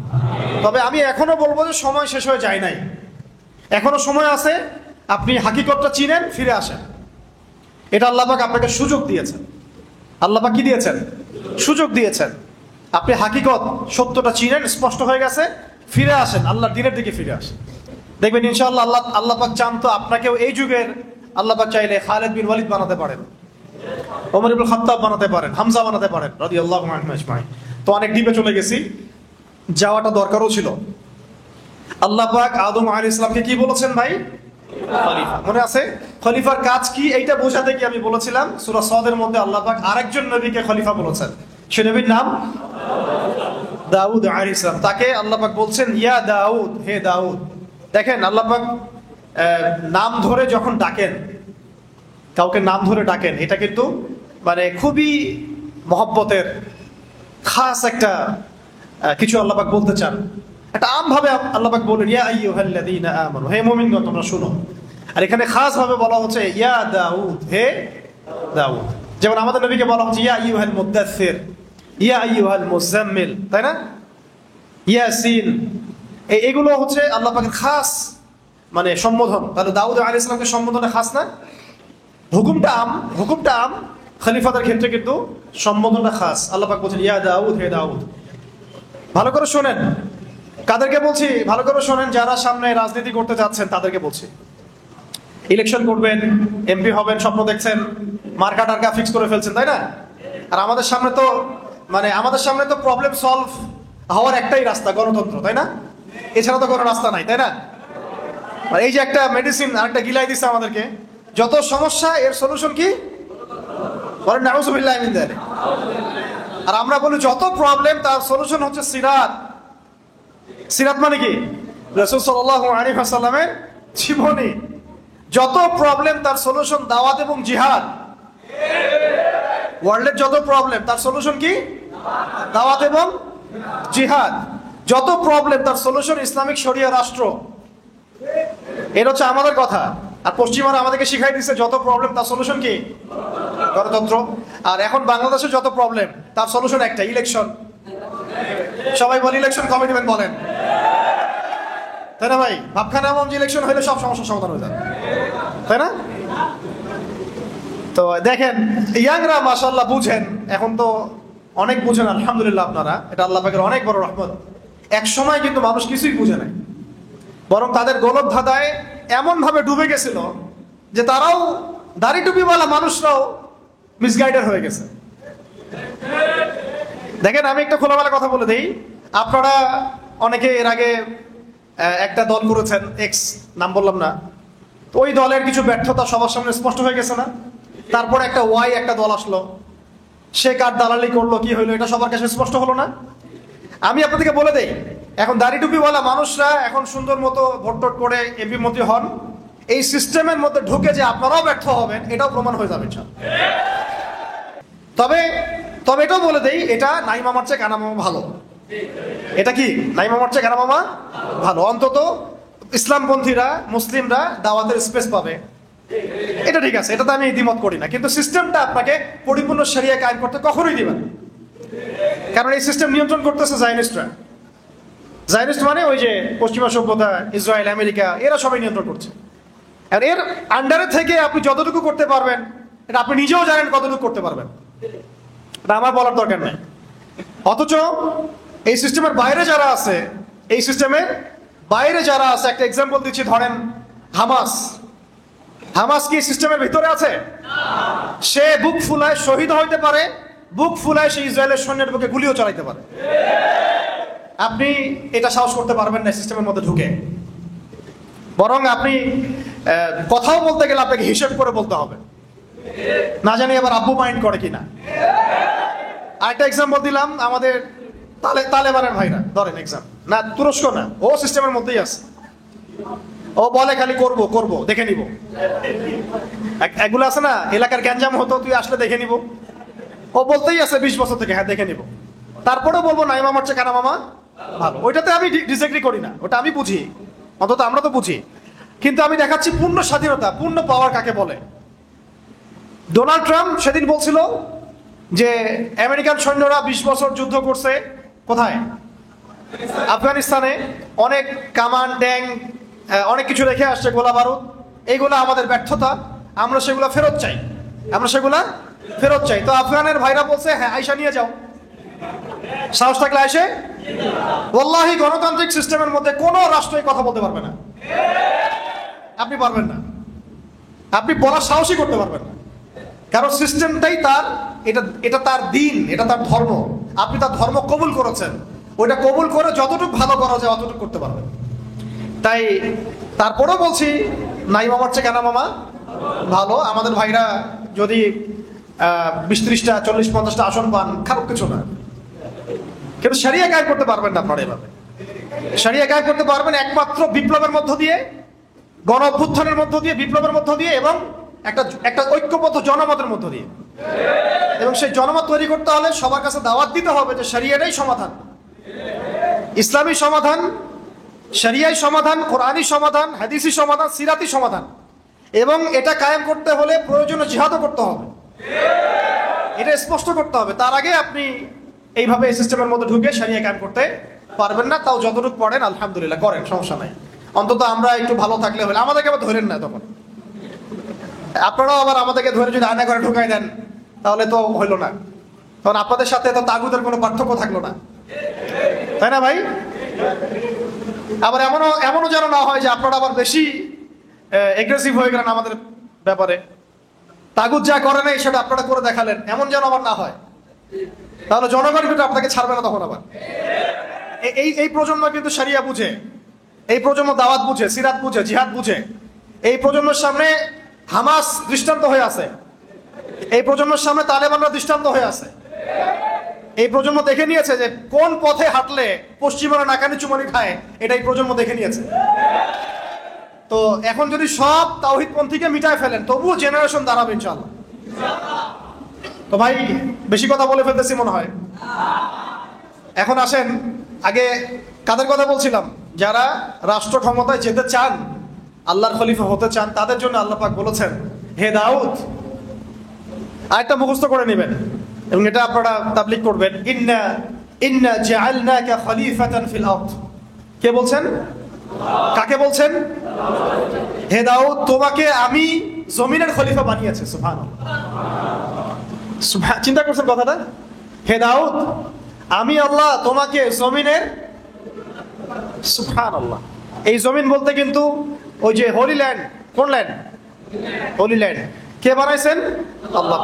তবে আমি এখনো বলবো যে সময় শেষ হয়ে যায় নাই, এখনো সময় আছে। আপনি হাকিকতটা চিনেন, ফিরে আসেন। এটা আল্লাহ পাক আপনাকে সুযোগ দিয়েছেন। আল্লাহ পাক কি দিয়েছেন? সুযোগ দিয়েছেন। আপনি হাকিকত সত্যটা চিনেন, স্পষ্ট হয়ে গেছে, ফিরে আসেন, আল্লাহর দ্বীনের দিকে ফিরে আসেন। দেখবেন ইনশাআল্লাহ আল্লাহ পাক চান তো আপনাকেও এই যুগের আল্লাহ পাক চাইলে খালিদ বিন ওয়ালিদ বানাতে পারেন, ওমর ইবনে খাত্তাব বানাতে পারেন, হামজা বানাতে পারেন রাদিয়াল্লাহু আনহুম আজমাইন। তো অনেক ডিপে চলে গেছি, যাওয়াটা দরকারও ছিল। আল্লাহ পাক আদম আলাইহিস সালামকে কি বলেছেন ভাই? খলিফা। মনে আছে খলিফার কাজ কি? এইটা বোঝাতে কি আমি বলেছিলাম সূরা সাদের মধ্যে আল্লাহ পাক আরেকজন নবীকে খলিফা বলেছেন। সে নবীর নাম দাউদ আলাইহিস সালাম। তাকে আল্লাহ পাক বলছেন ইয়া দাউদ, হে দাউদ। দেখেন আল্লাহ পাক নাম ধরে যখন ডাকেন, কাউকে নাম ধরে ডাকেন, এটা কিন্তু মানে খুবই মহব্বতের খাস একটা কিছু আল্লাহ পাক বলতে চান। এটা আমভাবে আল্লাহ পাক বলেন ইয়া আইয়ুহাল্লাযীনা আমানু, হে মুমিনগণ তোমরা শুনো। আর এখানে খাস ভাবে বলা হচ্ছে ইয়া দাউদ, হে দাউদ। যেমন আমাদের নবীকে বলা হচ্ছে ইয়া আইয়ুহাল মুদাথ্থির, ইয়া আইয়ুহাল মুজাম্মিল, তাই না? ইয়াসিন, এগুলো হচ্ছে আল্লাহ পাকের খাস মানে সম্বোধন। তাহলে দাউদ আলাইহিস সালামকে সম্বোধনে খাস না? হুকুমটা আম, খলিফাদের ক্ষেত্রে কিন্তু সম্বোধনটা খাস। আল্লাহ পাক বলছেন ইয়া দাউদ, হে দাউদ। ভালো করে শোনেন, কাদেরকে বলছি ভালো করে শোনেন, যারা সামনে রাজনীতি করতে যাচ্ছেন তাদেরকে বলছি। ইলেকশন করবেন, এমপি হবেন, স্বপ্ন দেখছেন, মার্কা টার্কা ফিক্স করে ফেলছেন, তাই না? আর আমাদের সামনে তো প্রবলেম সলভ হওয়ার একটাই রাস্তা, গণতন্ত্র, তাই না? এছাড়া তো কোনো রাস্তা নাই, তাই না? আর এই যে একটা মেডিসিন আরেকটা গিলাই দিচ্ছে আমাদেরকে, যত সমস্যা এর সলিউশন কি? বলেন নাউযুবিল্লাহ মিন যালিক। আর আমরা বলি যত প্রবলেম তার সলিউশন হচ্ছে সিরাত। সিরাত মানে কি? রাসূল সাল্লাল্লাহু আলাইহি ওয়াসাল্লামের জীবনী। যত প্রবলেম তার সলিউশন দাওয়াত এবং জিহাদ। ওয়ার্ল্ডের যত প্রবলেম তার সলিউশন কি? দাওয়াত এবং জিহাদ। যত প্রবলেম তার সলিউশন ইসলামিক শরিয়া রাষ্ট্র। এটা হচ্ছে আমাদের কথা। আর পশ্চিমারা আমাদেরকে শিখাই দিচ্ছে যত প্রবলেম তার সলিউশন কি? গণতন্ত্র। আর এখন বাংলাদেশের যত প্রবলেম তার সলিউশন একটা, ইলেকশন। সবাই বলে ইলেকশন কবে দিবেন বলেন, তাই না ভাই? ভাবখানা এমন যে ইলেকশন হলে সব সমস্যার সমাধান হয়ে যাবে, তাই না? তো দেখেন ইয়াংরা মাশাআল্লাহ বুঝেন, এখন তো অনেক বুঝেন আলহামদুলিল্লাহ আপনারা, এটা আল্লাহ পাকের অনেক বড় রহমত। এক সময় কিন্তু মানুষ কিছুই বুঝে নাই, বরং তাদের গোলক ধাঁধায় এমন ভাবে ডুবে গেছিল যে তারাও দাড়ি টুপিওয়ালা মানুষরাও মিসগাইডেড হয়ে গেছে। দেখেন আমি একটা খোলামেলা কথা বলে দেই, আপনারা অনেকে এর আগে একটা দল করেছেন, এক্স নাম বললাম না, তো ওই দলের কিছু ব্যর্থতা সবার সামনে স্পষ্ট হয়ে গেছে না? তারপরে একটা ওয়াই একটা দল আসলো, সে কার দালালি করলো, কি হইলো, এটা সবার কাছে স্পষ্ট হলো না? আমি আপনাদেরকে বলে দেই, এখন দাড়ি টুপিওয়ালা মানুষরা এখন সুন্দর মতো ভোট টোট করে এমপি মন্ত্রী হন, এই সিস্টেমের মধ্যে ঢুকে যে আপনারাও ব্যর্থ হবেন এটাও প্রমাণ হয়ে যাবে। তবে এটাও বলে দেই, এটা নাই মামার চেয়ে কানা মামা ভালো। এটা কি? নাই মামার চেয়ে কানা মামা ভালো। অন্তত ইসলামপন্থীরা, মুসলিমরা দাওয়াতের স্পেস পাবে, এটা ঠিক আছে, এটাতে আমি দ্বিমত করি না। কিন্তু সিস্টেমটা আপনাকে পরিপূর্ণ শরিয়া কায়েম করতে কখনোই দিবে না, কারণ এই সিস্টেম নিয়ন্ত্রণ করতেছে জায়নিস্টরা। জায়নিস্ট মানে ওই যে পশ্চিমা সভ্যতা, ইসরায়েল, আমেরিকা, এরা সবাই নিয়ন্ত্রণ করছে। আর এর আন্ডারে থেকে আপনি যতটুকু করতে পারবেন এটা আপনি নিজেও জানেন কতটুকু করতে পারবেন, এটা আমার বলার দরকার নেই। অথচ এই সিস্টেমের বাইরে যারা আছে, এই সিস্টেমের বাইরে যারা আছে, একটা এক্সাম্পল দিচ্ছি, ধরেন হামাস কি সিস্টেমের ভিতরে আছে? সে বুক ফুলায় শহীদ হইতে পারে, বুক ফুলায় সে ইসরায়েলের সৈন্যের বুকে গুলিও চালাইতে পারে। আপনি এটা সাহস করতে পারবেন না সিস্টেমের মধ্যে ঢুকে, বরং আপনি কথাও বলতে গেলে আপনাকে হিসেব করে বলতে হবে, না জানি আবার আব্বু মাইন্ড করে কিনা। আরেকটা এক্সাম্পল দিলাম, আমাদের তালেবানের ভাইরা ধরেন এক্সাম, না তুরস্ক না, ও সিস্টেমের মধ্যেই আছে, ও বলে খালি করব করব দেখে নিব। এগুলো আছে না, এলাকার গ্যাঞ্জাম হতো, তুই আসলে দেখে নিব, ও বলতেই আছে 20 বছর থেকে, হ্যাঁ দেখে নিব। তারপরেও বলবো নাই মামার চেয়ে কানা মামা ভালো। ওইটাতে আমি ডিসএগ্রি করি না, ওটা আমি বুঝি, অন্তত আমরা তো বুঝি। কিন্তু আমি দেখাচ্ছি পূর্ণ স্বাধীনতা, পূর্ণ পাওয়ার কাকে বলে। ডোনাল্ড ট্রাম্প সেদিন বলছিল যে আমেরিকান সৈন্যরা 20 বছর যুদ্ধ করছে কোথায়? আফগানিস্তানে অনেক কামান ট্যাং অনেক কিছু রেখে আসছে, গোলা বারুদ, এইগুলো আমাদের ব্যর্থতা, আমরা সেগুলো ফেরত চাই, তো আফগানের ভাইরা বলছে হ্যাঁ আয়সা নিয়ে যাও, সাহস থাকলে আইসে। ওয়াল্লাহি গণতান্ত্রিক সিস্টেমের মধ্যে কোনো রাষ্ট্রই কথা বলতে পারবে না, আপনি পারবেন না, আপনি বলার সাহসই করতে পারবেন না, কারণ সিস্টেমটাই তার, এটা তার দিন, এটা তার ধর্ম, আপনি তার ধর্ম কবুল করেছেন, ওইটা কবুল করে যতটুকু ভালো করা যায় অতটুকু করতে পারবেন। তাই তারপরেও বলছি, নাই মামার চেয়ে কেনা মামা ভালো। আমাদের ভাইরা যদি 20-30টা 40-50টা আসন পান, খারাপ কিছু না, কিন্তু শরিয়া কায়েম করতে পারবেন না আপনারা। এভাবে শরিয়া কায়েম করতে পারবেন একমাত্র বিপ্লবের মধ্য দিয়ে, গণ অভ্যুত্থানের মধ্য দিয়ে, বিপ্লবের মধ্য দিয়ে, এবং একটা ঐক্যবদ্ধ জনমতের মধ্য দিয়ে। এবং সেই জনমত তৈরি করতে হলে সবার কাছে দাওয়াত দিতে হবে যে শরিয়াটাই সমাধান, ইসলামী সমাধান, শরিয়াই সমাধান, কোরআনী সমাধান, হাদিসি সমাধান, সিরাতি সমাধান। এবং এটা কায়েম করতে হলে প্রয়োজনীয় জিহাদও করতে হবে, এটা স্পষ্ট করতে হবে। তার আগে আপনি এইভাবে এই সিস্টেমের মধ্যে ঢুকে শরিয়া কায়েম করতে পারবেন না। তাও যতটুকু পড়েন আলহামদুলিল্লাহ করেন, সমস্যা নাই, অন্তত আমরা একটু ভালো থাকলে হলে। আমাদেরকে আবার ধরেন না, তখন আপনারাও আবার আমাদেরকে ধরে যদি আয়না করে ঢুকাই দেন তাহলে তো হইল না, তখন আপনাদের সাথে তো তাগুতের কোনো পার্থক্য থাকলো না, তাই না ভাই? আবার এমনও যেন না হয় যে আপনারা আবার বেশি এগ্রেসিভ হয়ে গেলেন আমাদের ব্যাপারে, তাগুত যা করে নাই সেটা আপনারা করে দেখালেন, এমন যেন আবার না হয়, তাহলে জনগণ কিন্তু আপনাকে ছাড়বে না তখন আবার। এই প্রজন্ম কিন্তু শরিয়া বুঝে, এই প্রজন্ম দাওয়াত বুঝে, সিরাত বুঝে, জিহাদ বুঝে। এই প্রজন্মের সামনে হামাস দৃষ্টান্ত হয়ে আছে, এই প্রজন্মের সামনে তালেবানরা দৃষ্টান্ত হয়ে আছে। এই প্রজন্ম দেখে নিয়েছে যে কোন পথে হাঁটলে পশ্চিমারা নাকানি চুমানি খায়, এটা এই প্রজন্ম দেখে নিয়েছে। তো এখন যদি সব তাওহীদপন্থীকে মিটায় ফেলেন তবুও জেনারেশন দাঁড়াবে ইনশাআল্লাহ। তো ভাই বেশি কথা বলে ফেলতেছি মনে হয়। এখন আসেন, আগে কাদের কথা বলছিলাম? যারা রাষ্ট্র ক্ষমতায় যেতে চান, আল্লাহর খলিফা হতে চান, তাদের জন্য আল্লাহ পাক বলেছেন হে দাউদ, আরেকটা মুখস্থ করে নেবেন এবং এটা আপনারা তাবলীগ করবেন, ইন্না জাআলনাকা খলিফাতান ফিল আরদ। কে বলছেন? কাকে বলছেন? হে দাউদ, তোমাকে আমি জমিনের খলিফা বানিয়েছি। সুবহানাল্লাহ, চিন্তা করছেন কথাটা? হে দাউদ, আমি আল্লাহ তোমাকে জমিনের, সুবহানাল্লাহ। এই জমিন বলতে কিন্তু ওই যে হোলি ল্যান্ড, কোন ল্যান্ড? Holy land. কে বানাইছেন? আল্লাহ।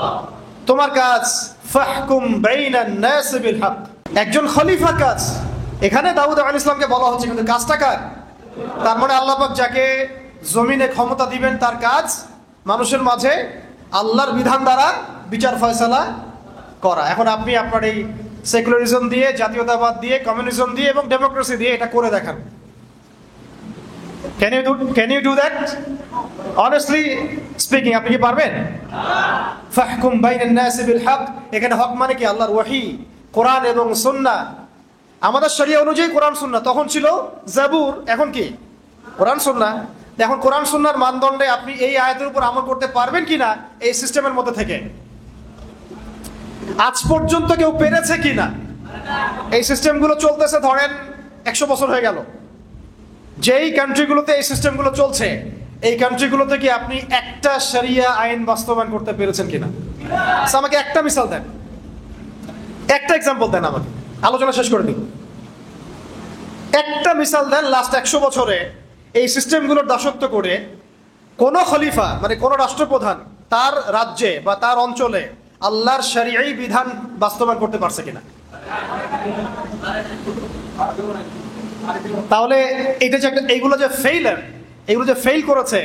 তোমার কাজ ফাহকুম বাইনান নাস বিল হক, একজন খলিফার কাজ। এখানে দাউদ আলাইহিস সালামকে বলা হচ্ছে, কিন্তু কাজটা কার? তার মানে আল্লাহ পাক যাকে জমিনে ক্ষমতা দিবেন তার কাজ মানুষের মাঝে আল্লাহর বিধান দ্বারা বিচার ফয়সালা করা। এখন আপনি আপনার এই সেকুলারিজম দিয়ে, জাতীয়তাবাদ দিয়ে, কমিউনিজম দিয়ে এবং ডেমোক্রেসি দিয়ে এটা করে দেখান। Can you do that? Honestly speaking, আপনি কি পারবেন? ফাহকুম বাইনান নাস বিল হক, এখানে হক মানে কি? আল্লাহর ওহী, কোরআন এবং সুন্নাহ। আমাদের শরিয়া অনুযায়ী কোরআন সুন্নাহ, তখন ছিল জাবুর, এখন কি? কোরআন সুন্নাহ। এখন কোরআন সুন্নাহর মানদণ্ডে আপনি এই আয়াতের উপর আমল করতে পারবেন কিনা এই সিস্টেমের মধ্যে থেকে? আজ পর্যন্ত কেউ পেরেছে কিনা? এই সিস্টেমগুলো চলতেছে ধরেন 100 বছর হয়ে গেল। যেই কান্ট্রিগুলোতে এই সিস্টেমগুলো চলছে, এই কান্ট্রিগুলোতে কি আপনি একটা শরিয়া আইন বাস্তবায়ন করতে পেরেছেন কিনা? আমাকে একটা মিসাল দেন, একটা এক্সাম্পল দেন, আমাকে আলোচনা শেষ করে দিন। একটা মিসাল দেন লাস্ট 100 বছরে এই সিস্টেমগুলোর দাসত্ব করে কোন খলিফা, মানে কোন রাষ্ট্রপ্রধান তার রাজ্যে বা তার অঞ্চলে আল্লাহর শরীয়ী বিধান বাস্তবায়ন করতে পারছে কিনা? তাহলে এটা যে এইগুলো যে ফেইলার, এগুলো যে ফেইল করেছে,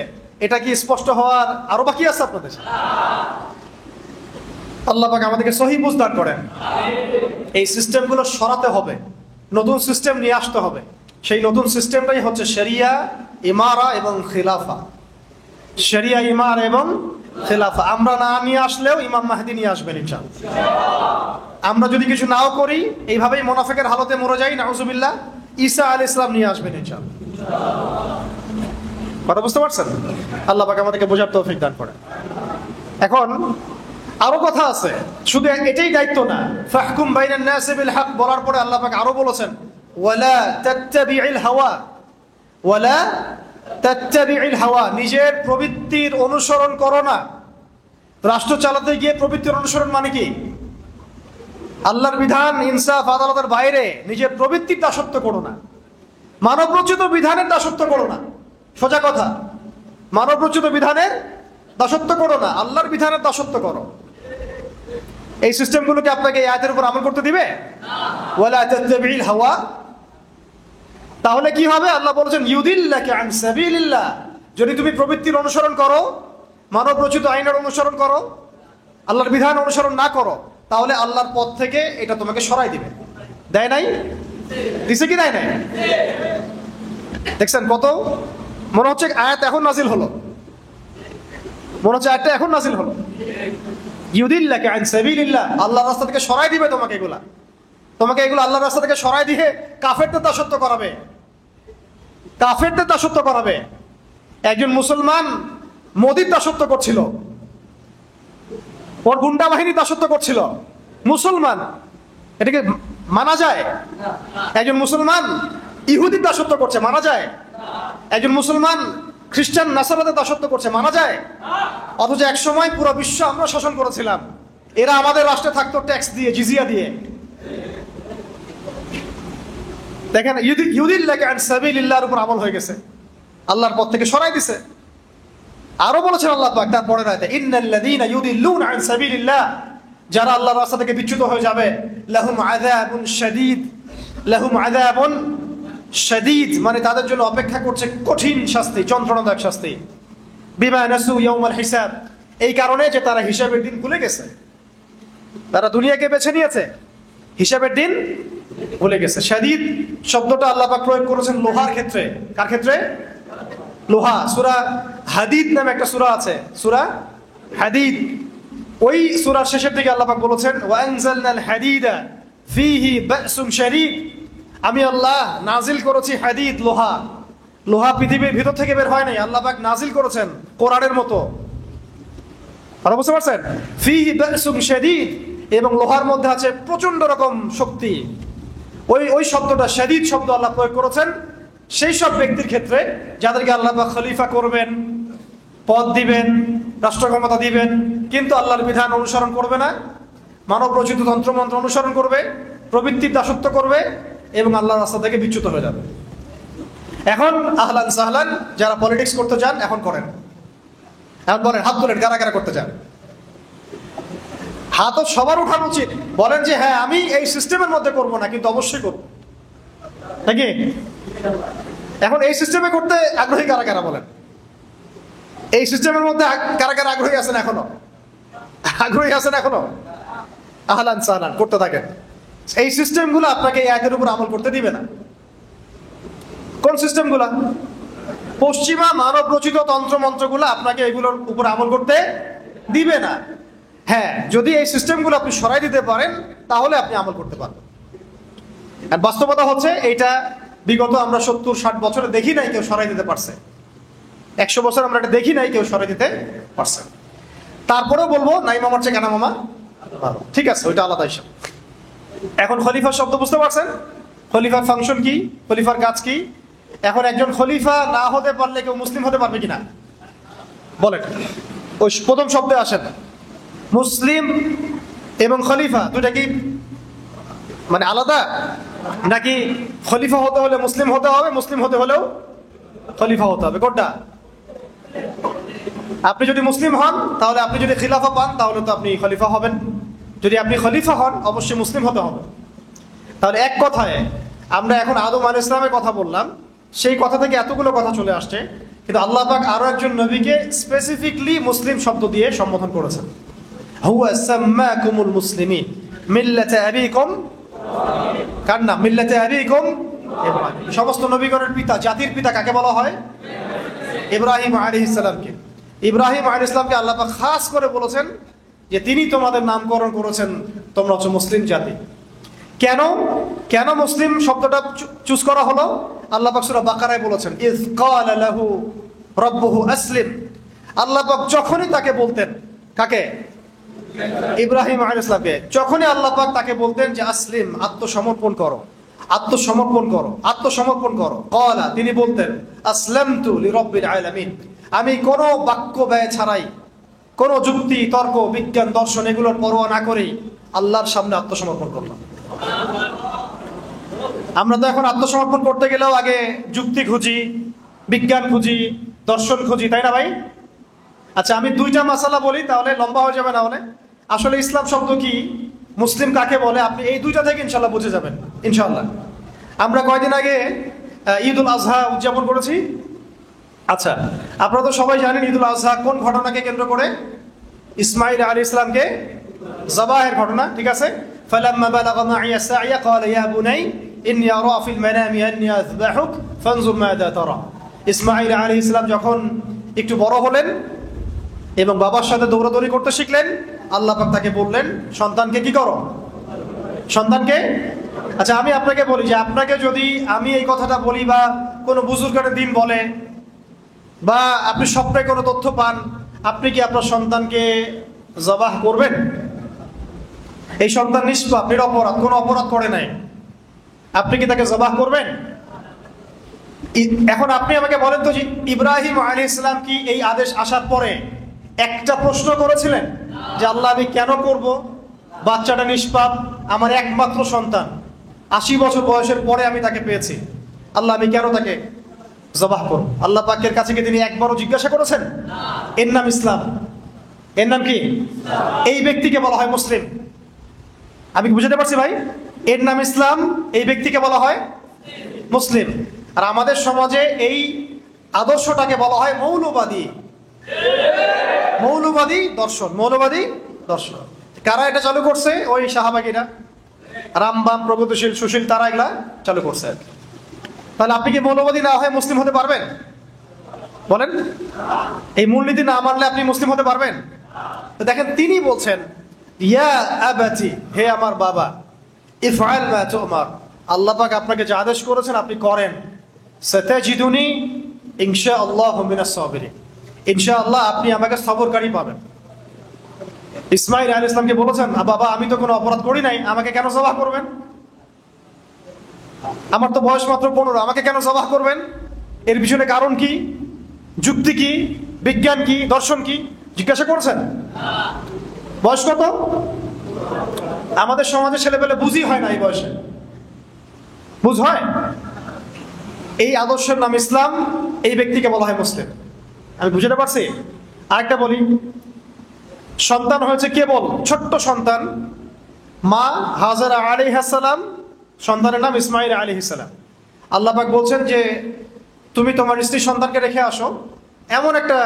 এটা কি স্পষ্ট হওয়ার আরো বাকি আছে আপনাদের? আল্লাহ পাক আমাদেরকে সহিহ বুঝ দান করেন। এই সিস্টেমগুলো সরাতে হবে, নতুন সিস্টেম নিয়ে আসতে হবে। সেই নতুন সিস্টেমটাই হচ্ছে শরিয়া, ইমারা এবং খিলাফা। শরিয়া, ইমারা এবং খিলাফা আমরা না নিয়ে আসলেও ইমাম মাহদি নিয়ে আসবেন ইনশাআল্লাহ। আমরা যদি কিছু নাও করি, এইভাবেই মুনাফিকের হালতে মরে যাই, নাউজুবিল্লাহ, ঈসা আলাইহিস সালাম নিয়ে আসবেন ইনশাআল্লাহ। কথা বুঝতে পারছেন? আল্লাহ পাক আমাদেরকে বোঝার তৌফিক দান করেন। এখন আরো কথা আছে, শুধু এটাই দায়িত্ব না। ফাহকুম বাইনান নাস বিল হক বলার পরে আল্লাহ পাক আরো বলেছেন ওয়ালা তাত্তাবিউল হাওয়া, ওয়ালা তাত্তাবিউল হাওয়া, নিজের প্রবৃত্তির অনুসরণ করো না। রাষ্ট্র চালাতে গিয়ে প্রবৃত্তির অনুসরণ মানে কি? আল্লাহর বিধান, ইনসাফ, আদালতের বাইরে নিজের প্রবৃত্তির দাসত্ব করো না। মানব রচিত বিধানের দাসত্ব করো না। সোজা কথা, মানব রচিত বিধানের দাসত্ব করো না, আল্লাহর বিধানের দাসত্ব করো। এই সিস্টেমগুলোকে আপনাকে এই আয়াতের উপর আমল করতে দিবে? ওয়ালা তাত্তাবিউল হাওয়া। তাহলে কি হবে? আল্লাহ বলেছেন ইউদিল্লাকা আন সাবিলিল্লাহ। যদি তুমি প্রবৃত্তির অনুসরণ করো, মানব রচিত আইনের অনুসরণ করো, আল্লাহর বিধান অনুসরণ না করো, তাহলে আল্লাহর পথ থেকে এটা তোমাকে সরাই দিবে। দেয় নাই? দিছে কি দেয় নাই? দেখছেন কত? মনে হচ্ছে আয়াত এখন নাজিল হলো, মনে হচ্ছে আয়াতটা এখন নাজিল হলো। ইউদিল্লাকা আন সাবিলিল্লাহ, আল্লাহর রাস্তা থেকে সরাই দিবে তোমাকে এগুলা। তোমাকে এগুলো আল্লাহর রাস্তা থেকে সরাই দিয়ে কাফেরদের দাসত্ব করাবে, কাফেরদের দাসত্ব করাবে। একজন মুসলমান মোদির দাসত্ব করছিল, ওর গুন্ডা বাহিনীর দাসত্ব করছিল, মুসলমান। এটাকে মানা যায়? একজন মুসলমান ইহুদির দাসত্ব করছে, মানা যায়? একজন মুসলমান খ্রিস্টান নাসারাদের দাসত্ব করছে, মানা যায়? অথচ এক সময় পুরো বিশ্ব আমরা শাসন করেছিলাম, এরা আমাদের রাষ্ট্রে থাকতো ট্যাক্স দিয়ে, জিজিয়া দিয়ে। দেখেন ইউদিল্লাকা আন সাবিলিল্লাহর উপর আমল হয়ে গেছে, আল্লাহর পথ থেকে সরাই দিছে। আরো বলেছেন আল্লাহ পাক তার পরের আয়াতে, ইন্নাল্লাযীনা ইউদিল্লুনা আন সাবিলিল্লাহ, যারা আল্লাহর রাস্তা থেকে বিচ্যুত হয়ে যাবে, লাহুম আযাবুন শাদীদ, লাহুম আযাবুন শাদীদ, মানে তাদের জন্য অপেক্ষা করছে কঠিন শাস্তি, যন্ত্রণাদায়ক শাস্তি। বিমা নাসু ইয়াউমাল হিসাব, এই কারণে যে তারা হিসাবের দিন ভুলে গেছে। তারা দুনিয়াকে বেছে নিয়েছে, হিসাবের দিন ভুলে গেছে। শাদীদ শব্দটা আল্লাহ পাক প্রয়োগ করেছেন লোহার ক্ষেত্রে। কার ক্ষেত্রে? লোহা। সূরা হাদিদ নামে একটা সূরা আছে, সূরা হাদিদ। ওই সূরার শেষের দিকে আল্লাহ পাক বলেছেন ওয়া আনজালনাল হাদিদা ফীহি বা'সুন শাদীদ, আমি আল্লাহ নাজিল করেছি হাদিদ, লোহা। লোহা পৃথিবীর ভিতর থেকে বের হয় নাই, আল্লাহ পাক নাজিল করেছেন কোরআনের মতো। আর বুঝতে পারছেন? ফীহি বা'সুন শাদীদ, এবং লোহার মধ্যে আছে প্রচন্ড রকম শক্তি। ওই শব্দটা শাদীদ শব্দ আল্লাহ প্রয়োগ করেছেন সেই সব ব্যক্তির ক্ষেত্রে যাদেরকে আল্লাহ পাক খলিফা করবেন, পদ দিবেন, রাষ্ট্র ক্ষমতা দিবেন, কিন্তু আল্লাহর বিধান অনুসরণ করবে না, মানব রচিত তন্ত্রমন্ত্র অনুসরণ করবে, প্রবৃত্তির দাসত্ব করবে এবং আল্লাহর রাস্তা থেকে বিচ্যুত হয়ে যাবে। এখন আহলান সাহলান, যারা পলিটিক্স করতে চান এখন করেন। এখন বলেন, হাত তোলেন কারা কারা করতে চান। হাতও সবার উঠানো উচিত। বলেন যে হ্যাঁ আমি এই সিস্টেমের মধ্যে করব না, কিন্তু অবশ্যই করব, নাকি? এখন এই সিস্টেমে করতে আগ্রহী কারা কারা বলেন? এই সিস্টেমের মধ্যে কারা কারা আগ্রহী আছেন এখনো? আগ্রহী আছেন এখনো? আহলান সাহলান, করতে থাকেন। এই সিস্টেমগুলো আপনাকে এই আয়াতের উপর আমল করতে দিবে না। কোন সিস্টেমগুলা? পশ্চিমা মানব রচিত তন্ত্রমন্ত্রগুলো আপনাকে এগুলোর উপর আমল করতে দিবে না। হ্যাঁ, যদি এই সিস্টেমগুলো আপনি সরাই দিতে পারেন তাহলে আপনি আমল করতে পারবেন। আর বাস্তবতা হচ্ছে এইটা বিগত আমরা 70-60 বছরে দেখি নাই কেউ সরাই দিতে পারছে। 100 বছর আমরা এটা দেখি নাই কেউ সরাই দিতে পারছে। তারপরেও বলবো নাই মামার চেয়ে কেনা মামা ভালো, ঠিক আছে, ওইটা আলাদা হিসাব। এখন খলিফার শব্দ বুঝতে পারছেন? খলিফার ফাংশন কি, খলিফার কাজ কি? এখন একজন খলিফা না হতে পারলে কেউ মুসলিম হতে পারবে কিনা বলেন? ওই প্রথম শব্দে আসেন, মুসলিম এবং খলিফা দুটা কি মানে আলাদা, নাকি খলিফা হতে হলে মুসলিম হতে হবে, মুসলিম হতে হলেও খলিফা হতে হবে? কোনটা? আপনি যদি মুসলিম হন তাহলে, আপনি যদি খিলাফা পান তাহলে তো আপনি খলিফা হবেন। যদি আপনি খলিফা হন অবশ্যই মুসলিম হতে হবে। তাহলে এক কথায় আমরা এখন আদম আলাইহিস সালামের কথা বললাম, সেই কথা থেকে এতগুলো কথা চলে আসছে, কিন্তু আল্লাহ পাক আরো একজন নবীকে স্পেসিফিকলি মুসলিম শব্দ দিয়ে সম্বোধন করেছেন। হুয়া সাম্মাকুমুল মুসলিমিন মিল্লাতা আবিকুম, কার নাম? মিল্লাতা আবিকুম ইব্রাহিম। সমস্ত নবীগণের পিতা, জাতির পিতা কাকে বলা হয়? ইব্রাহিম আলাইহিস সালামকে। ইব্রাহিম আলাইহিস সালামকে আল্লাহ পাক খাস করে বলেছেন যে তিনি তোমাদের নামকরণ করেছেন, তোমরা হচ্ছে মুসলিম জাতি। কেন কেন মুসলিম শব্দটা চুজ করা হলো? আল্লাহ পাক সূরা বাকারায় বলেছেন ইয ক্বালা লাহু রাব্বুহু আসলিম। আল্লাহ পাক যখনই তাকে বলতেন, কাকে? ইব্রাহিম আলাইহিস সালামকে। যখনই আল্লাহ পাক তাকে বলতেন যে আসলিম, আত্মসমর্পণ করো, আত্মসমর্পণ করো, আত্মসমর্পণ করো। ক্বালা, তিনি বলতেন, আসলামতু লিরাব্বিল আলামিন, আমি কোনো বাক্য ব্যয় ছাড়াই, কোনো যুক্তি তর্ক বিজ্ঞান দর্শন এগুলোর পরোয়া না করেই আল্লাহর সামনে আত্মসমর্পণ করলাম। আমরা তো এখন আত্মসমর্পণ করতে গেলেও আগে যুক্তি খুঁজি, বিজ্ঞান খুঁজি, দর্শন খুঁজি, তাই না ভাই? আচ্ছা, আমি দুইটা মাসালা বলি, তাহলে লম্বা হয়ে যাবে না হলে। আসলে ইসলাম শব্দ কি, মুসলিম কাকে বলে, আপনি এই দুইটা থেকে ইনশাল্লাহ বুঝে যাবেন ইনশাল্লাহ। আমরা কয়দিন আগে ঈদুল আজহা উদযাপন করেছি। আচ্ছা, আপনারা তো সবাই জানেন ঈদুল আজহা কোন ঘটনাকে কেন্দ্র করে? ইসমাঈল আলাইহিস সালামকে জবাহের ঘটনা, ঠিক আছে? ফালাম্মা বালাগা মাইয়া সাইয়া ক্বালা ইয়া বুনাই ইন্নী আরা ফিল মানামি আন্নী আযবাহুক ফানজুর মাযা তারা। ইসমাঈল আলাইহিস সালাম যখন একটু বড় হলেন এবং বাবার সাথে দৌড়াদৌড়ি করতে শিখলেন, আল্লাহ পাক তাকে বললেন, সন্তানকে কি করো? সন্তানকে। আচ্ছা, আমি আপনাকে বলি যে আপনাকে যদি আমি এই কথাটা বলি বা কোনো বুজুর্গের দিন বলে বা আপনি স্বপ্নে কোনো তথ্য পান, আপনি কি আপনার সন্তানকে জবাহ করবেন? এই সন্তান নিষ্পাপ, নিরপরাধ, কোনো অপরাধ করে নাই, আপনি কি তাকে জবাহ করবেন? এখন আপনি আমাকে বলেন তো যে ইব্রাহিম আলাইহিস সালাম কি এই আদেশ আসার পরে একটা প্রশ্ন করেছিলেন যে আল্লাহ আমি কেন করব? বাচ্চাটা নিষ্পাপ, আমার একমাত্র সন্তান, 80 বছর বয়সের পরে আমি তাকে পেয়েছি, আল্লাহ আমি কেন তাকে জবাহ করব? আল্লাহ পাকের কাছে কি তিনি একবারও জিজ্ঞাসা করেছেন? এর নাম ইসলাম। এর নাম কি? এই ব্যক্তিকে বলা হয় মুসলিম। আমি বুঝতে পারছি ভাই? এর নাম ইসলাম, এই ব্যক্তিকে বলা হয় মুসলিম। আর আমাদের সমাজে এই আদর্শটাকে বলা হয় মৌলবাদী, মৌলবাদী দর্শন, মৌলবাদী দর্শন। কারা এটা চালু করছে? ওই শাহবাগীরা, রামবাম, প্রগতিশীল, সুশীল, তারা এগুলা চালু করছে। তাহলে আপনি কি মৌলবাদী না হয় মুসলিম হতে পারবেন? বলেন, এই মূলনীতি না মানলে আপনি মুসলিম হতে পারবেন? তো দেখেন, তিনি বলছেন, ইয়া আবাতি, হে আমার বাবা, ইফআল মা তুমার, আল্লাহ পাক আপনাকে যা আদেশ করেছেন আপনি করেন। সাতাজিদুনি ইনশাআল্লাহু মিনাস সাবিরিন, ইনশাআল্লাহ আপনি আমাকে সবরকারী পাবেন। ইসমাঈল আলাইহিস সালামকে বলেছেন, বাবা আমি তো কোনো অপরাধ করি নাই, আমাকে কেন জবাহ করবেন? আমার তো বয়স মাত্র 15, আমাকে কেন জবাহ করবেন? এর পিছনে কারণ কি, যুক্তি কি, বিজ্ঞান কি, দর্শন কি জিজ্ঞাসা করছেন? বয়স কত? আমাদের সমাজে ছেলেপেলে বুঝই হয় না, এই বয়সে বুঝ হয়। এই আদর্শের নাম ইসলাম, এই ব্যক্তিকে বলা হয় মুসলিম। আমি বুঝতে পারছি। আরেকটা বলি, সন্তান হয়েছে কেবল ছোট্ট সন্তান, মা হাজারা আলাইহিস সালাম, সন্তানের নাম ইসমাঈল আলাইহিস সালাম। আল্লাহ পাক বলছেন যে তুমি তোমার স্ত্রী সন্তানকে রেখে আসো এমন একটা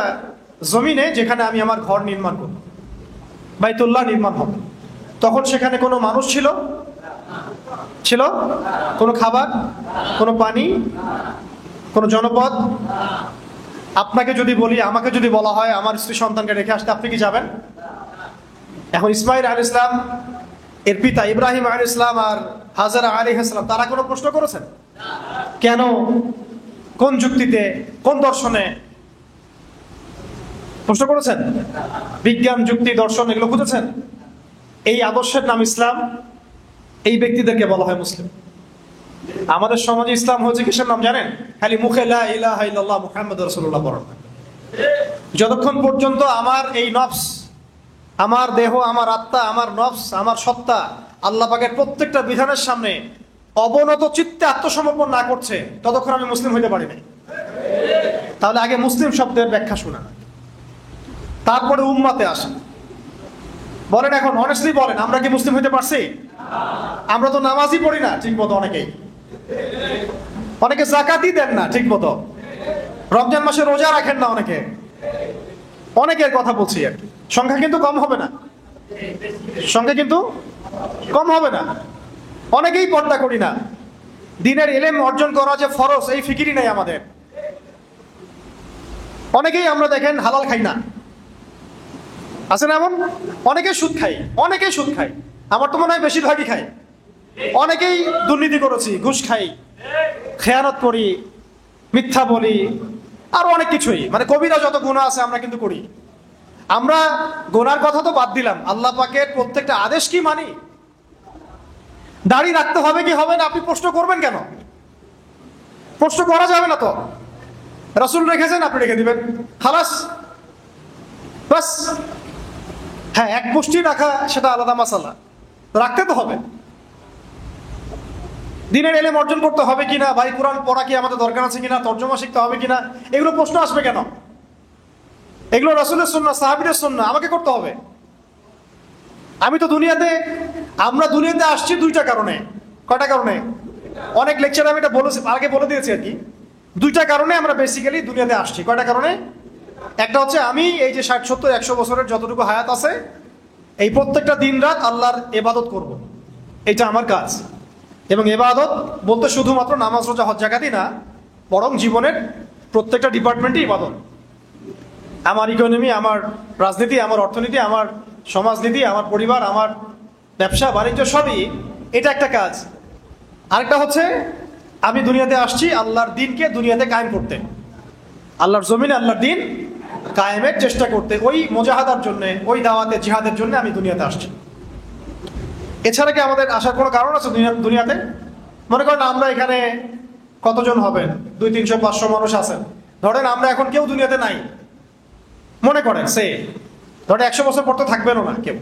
জমিনে যেখানে আমি আমার ঘর নির্মাণ করব, বাইতুল্লাহ নির্মাণ হবে। তখন সেখানে কোনো মানুষ ছিল? ছিল? কোনো খাবার, কোনো পানি, কোনো জনপদ? আপনাকে যদি বলি, আমাকে যদি বলা হয় আমার স্ত্রী সন্তানকে রেখে আসতে, আপনি কি যাবেন? এখন ইসমাঈল আলাইহিস সালাম এর পিতা ইব্রাহিম আলাইহিস সালাম আর হাজারা আলাইহিস সালাম তারা কোনো প্রশ্ন করেছেন? কেন, কোন যুক্তিতে, কোন দর্শনে প্রশ্ন করেছেন? বিজ্ঞান, যুক্তি, দর্শন এগুলো খুঁজেছেন? এই আদর্শের নাম ইসলাম, এই ব্যক্তিদেরকে বলা হয় মুসলিম। আমাদের সমাজে ইসলাম হচ্ছে কিসের নাম জানেন? খালি মুখে লা ইলাহা ইল্লাল্লাহ মুহাম্মাদুর রাসূলুল্লাহ পড়া। যতক্ষণ পর্যন্ত আমার এই নফস, আমার দেহ, আমার আত্মা, আমার নফস, আমার সত্তা আল্লাহ পাকের প্রত্যেকটা বিধানের সামনে অবনত চিত্তে আত্মসমর্পণ না করছে, ততক্ষণ আমি মুসলিম হইতে পারি নাই। তাহলে আগে মুসলিম শব্দের ব্যাখ্যা শোনা, তারপরে উম্মাতে আসা। বলেন এখন অনেস্টলি বলেন, আমরা কি মুসলিম হইতে পারছি? আমরা তো নামাজই পড়ি না ঠিক মতো, অনেকে যাকাতই দেন না ঠিক মতো, রমজান মাসে রোজা রাখেন না অনেকে, অনেকের কথা বলছি আর কি। সংখ্যা কিন্তু কম হবে না, সংখ্যা কিন্তু কম হবে না। অনেকেই পর্দা করি না, দিনের ইলম অর্জন করা যে ফরজ এই ফিকিরই নাই আমাদের। অনেকেই আমরা দেখেন হালাল খাই না, আছে না এমন? অনেকেই সুদ খাই, অনেকেই সুদ খাই, আমার তো মনে হয় বেশিরভাগই খাই। অনেকেই দুর্নীতি করেছি, ঘুষ খাই, খেয়ানত করি, মিথ্যা বলি, আরো অনেক কিছুই, মানে কবিরা যত গুনাহ আছে আমরা কিন্তু করি। আমরা গুনার কথা তো বাদ দিলাম, আল্লাহ পাকের প্রত্যেকটা আদেশ কি মানি? দাড়ি রাখতে হবে কি হবে না আপনি প্রশ্ন করবেন কেন? প্রশ্ন করা যাবে না তো। রাসূল রেখেছেন, আপনি রেখে দিবেন, খালাস, বাস। হ্যাঁ, এক মুষ্টি রাখা সেটা আলাদা মাসালা, রাখতে তো হবে। দিনের এলেম অর্জন করতে হবে কিনা, ভাই কোরআন পড়া কি আমাদের দরকার আছে কিনা, তর্জমা শিখতে হবে কিনা, এগুলো প্রশ্ন আসবে কেন? এগুলো রাসূলের সুন্নাহ, সাহাবীদের সুন্নাহ, আমাকে করতে হবে। আমি তো আমরা দুনিয়াতে আসছি দুইটা কারণে। কয়টা কারণে? অনেক লেকচারে আমি এটা বলেছি, আগে বলে দিয়েছি আর কি। দুইটা কারণে আমরা বেসিক্যালি দুনিয়াতে আসছি। কয়টা কারণে? একটা হচ্ছে আমি এই যে 60, 70, 100 বছরের যতটুকু হায়াত আছে, এই প্রত্যেকটা দিন রাত আল্লাহর ইবাদত করব, এটা আমার কাজ। এবং ইবাদত বলতে শুধুমাত্র নামাজ, রোজা, হজ, যাকাতই না, বরং জীবনের প্রত্যেকটা ডিপার্টমেন্টই ইবাদত। আমার ইকোনমি, আমার রাজনীতি, আমার অর্থনীতি, আমার সমাজনীতি, আমার পরিবার, আমার ব্যবসা বাণিজ্য, সবই এটা একটা কাজ। আরেকটা হচ্ছে আমি দুনিয়াতে আসছি আল্লাহর দিনকে দুনিয়াতে কায়েম করতে, আল্লাহর জমিনে আল্লাহর দিন কায়েমের চেষ্টা করতে, ওই মুজাহাদার জন্য, ওই দাওয়াতে জিহাদের জন্য আমি দুনিয়াতে আসছি। এছাড়া কি আমাদের আসার কোনো কারণ আছে দুনিয়াতে? মনে করেন আমরা এখানে কতজন হবেন, 200, 300, 500 মানুষ আছেন। ধরেন আমরা এখন কেউ দুনিয়াতে নাই, মনে করেন ধরেন 100 বছর পর তো থাকবেনও না কেউ।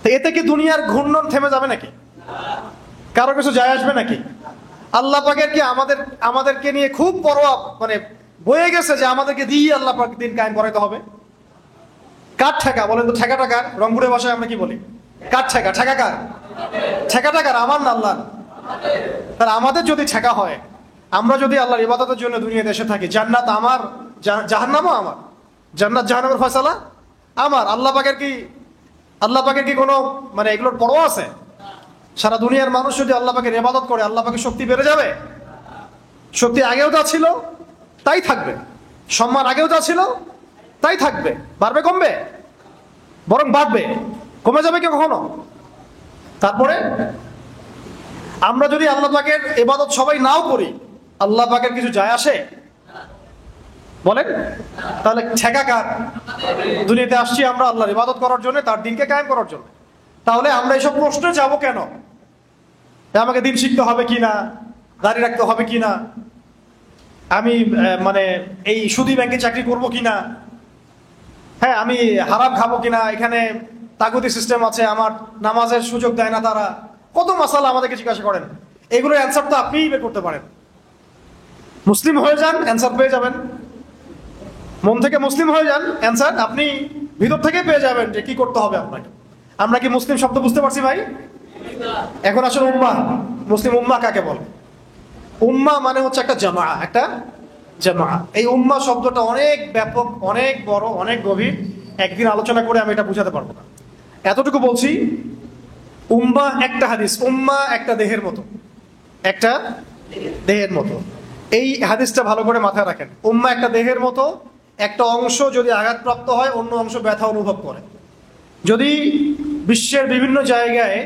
তো এতে কি দুনিয়ার ঘূর্ণন থেমে যাবে নাকি? কারো কিছু যায় আসবে নাকি? আল্লাহ পাকের কি আমাদেরকে নিয়ে খুব পরোয়া, মানে বয়ে গেছে যে আমাদেরকে দিয়ে আল্লাহ পাক দিন কায়েম করাইতে হবে? কার ঠেকা বলেন তো? ঠেকাটা কার? রংপুরের ভাষায় আমরা কি বলি? কার ঠেকা? ঠেকা কার? ঠেকাটা কার? আমার না আল্লাহর? তাহলে আমাদের যদি ঠেকা হয়, আমরা যদি আল্লাহর ইবাদতের জন্য দুনিয়াতে এসে থাকি, জান্নাত আমার, জাহান্নামও আমার, জান্নাত জাহান্নামের ফয়সালা আমার। আল্লাহ পাকের কি কোনো মানে এগুলোর পরোয়া আছে? সারা দুনিয়ার মানুষ যদি আল্লাহ পাকের ইবাদত করে, আল্লাহ পাকের শক্তি বেড়ে যাবে? শক্তি আগেও যা ছিল তাই থাকবে, সম্মান আগেও যা ছিল তাই থাকবে, বাড়বে কমবে? বরং বাড়বে, কমে যাবে কি কখনো? তারপরে আমরা যদি আল্লাহ পাকের ইবাদত সবাই নাও করি, আল্লাহ পাকের কিছু যায় আসে? বলেন। তাহলে ঠেকা কার? দুনিয়াতে আসছি আমরা আল্লাহর ইবাদত করার জন্য, তার দিনকে কায়েম করার জন্য। তাহলে আমরা এইসব প্রশ্নে যাব কেন? আমাকে দিন শিখতে হবে কিনা, দাড়ি রাখতে হবে কিনা, আমি মানে এই সুদী ব্যাংকে চাকরি করব কিনা, হ্যাঁ আমি হারাম খাবো কিনা, এখানে তাগুতি সিস্টেম আছে, আমার নামাজের সুযোগ দেয় না তারা, কত মাসালা আমাদেরকে জিজ্ঞাসা করেন। এগুলোর অ্যান্সার তো আপনিই বের করতে পারেন। মুসলিম হয়ে যান, অ্যান্সার পেয়ে যাবেন। মন থেকে মুসলিম হয়ে যান, অ্যান্সার আপনি ভিতর থেকে পেয়ে যাবেন যে কি করতে হবে আপনাকে। আমরা কি মুসলিম শব্দ বুঝতে পারছি ভাই? এখন আসলে উম্মাহ, মুসলিম উম্মাহ কাকে বলে? উম্মাহ মানে হচ্ছে একটা জামা, একটা জামা। এই উম্মাহ শব্দটা অনেক ব্যাপক, অনেক বড়, অনেক গভীর। একদিন আলোচনা করে আমি এটা বুঝাতে পারবো না। এতটুকু বলছি, উম্মাহ একটা হাদিস, উম্মাহ একটা দেহের মতো, একটা দেহের মতো। এই হাদিসটা ভালো করে মাথায় রাখেন। উম্মাহ একটা দেহের মতো, একটা অংশ যদি আঘাতপ্রাপ্ত হয় অন্য অংশ ব্যথা অনুভব করে। যদি বিশ্বের বিভিন্ন জায়গায়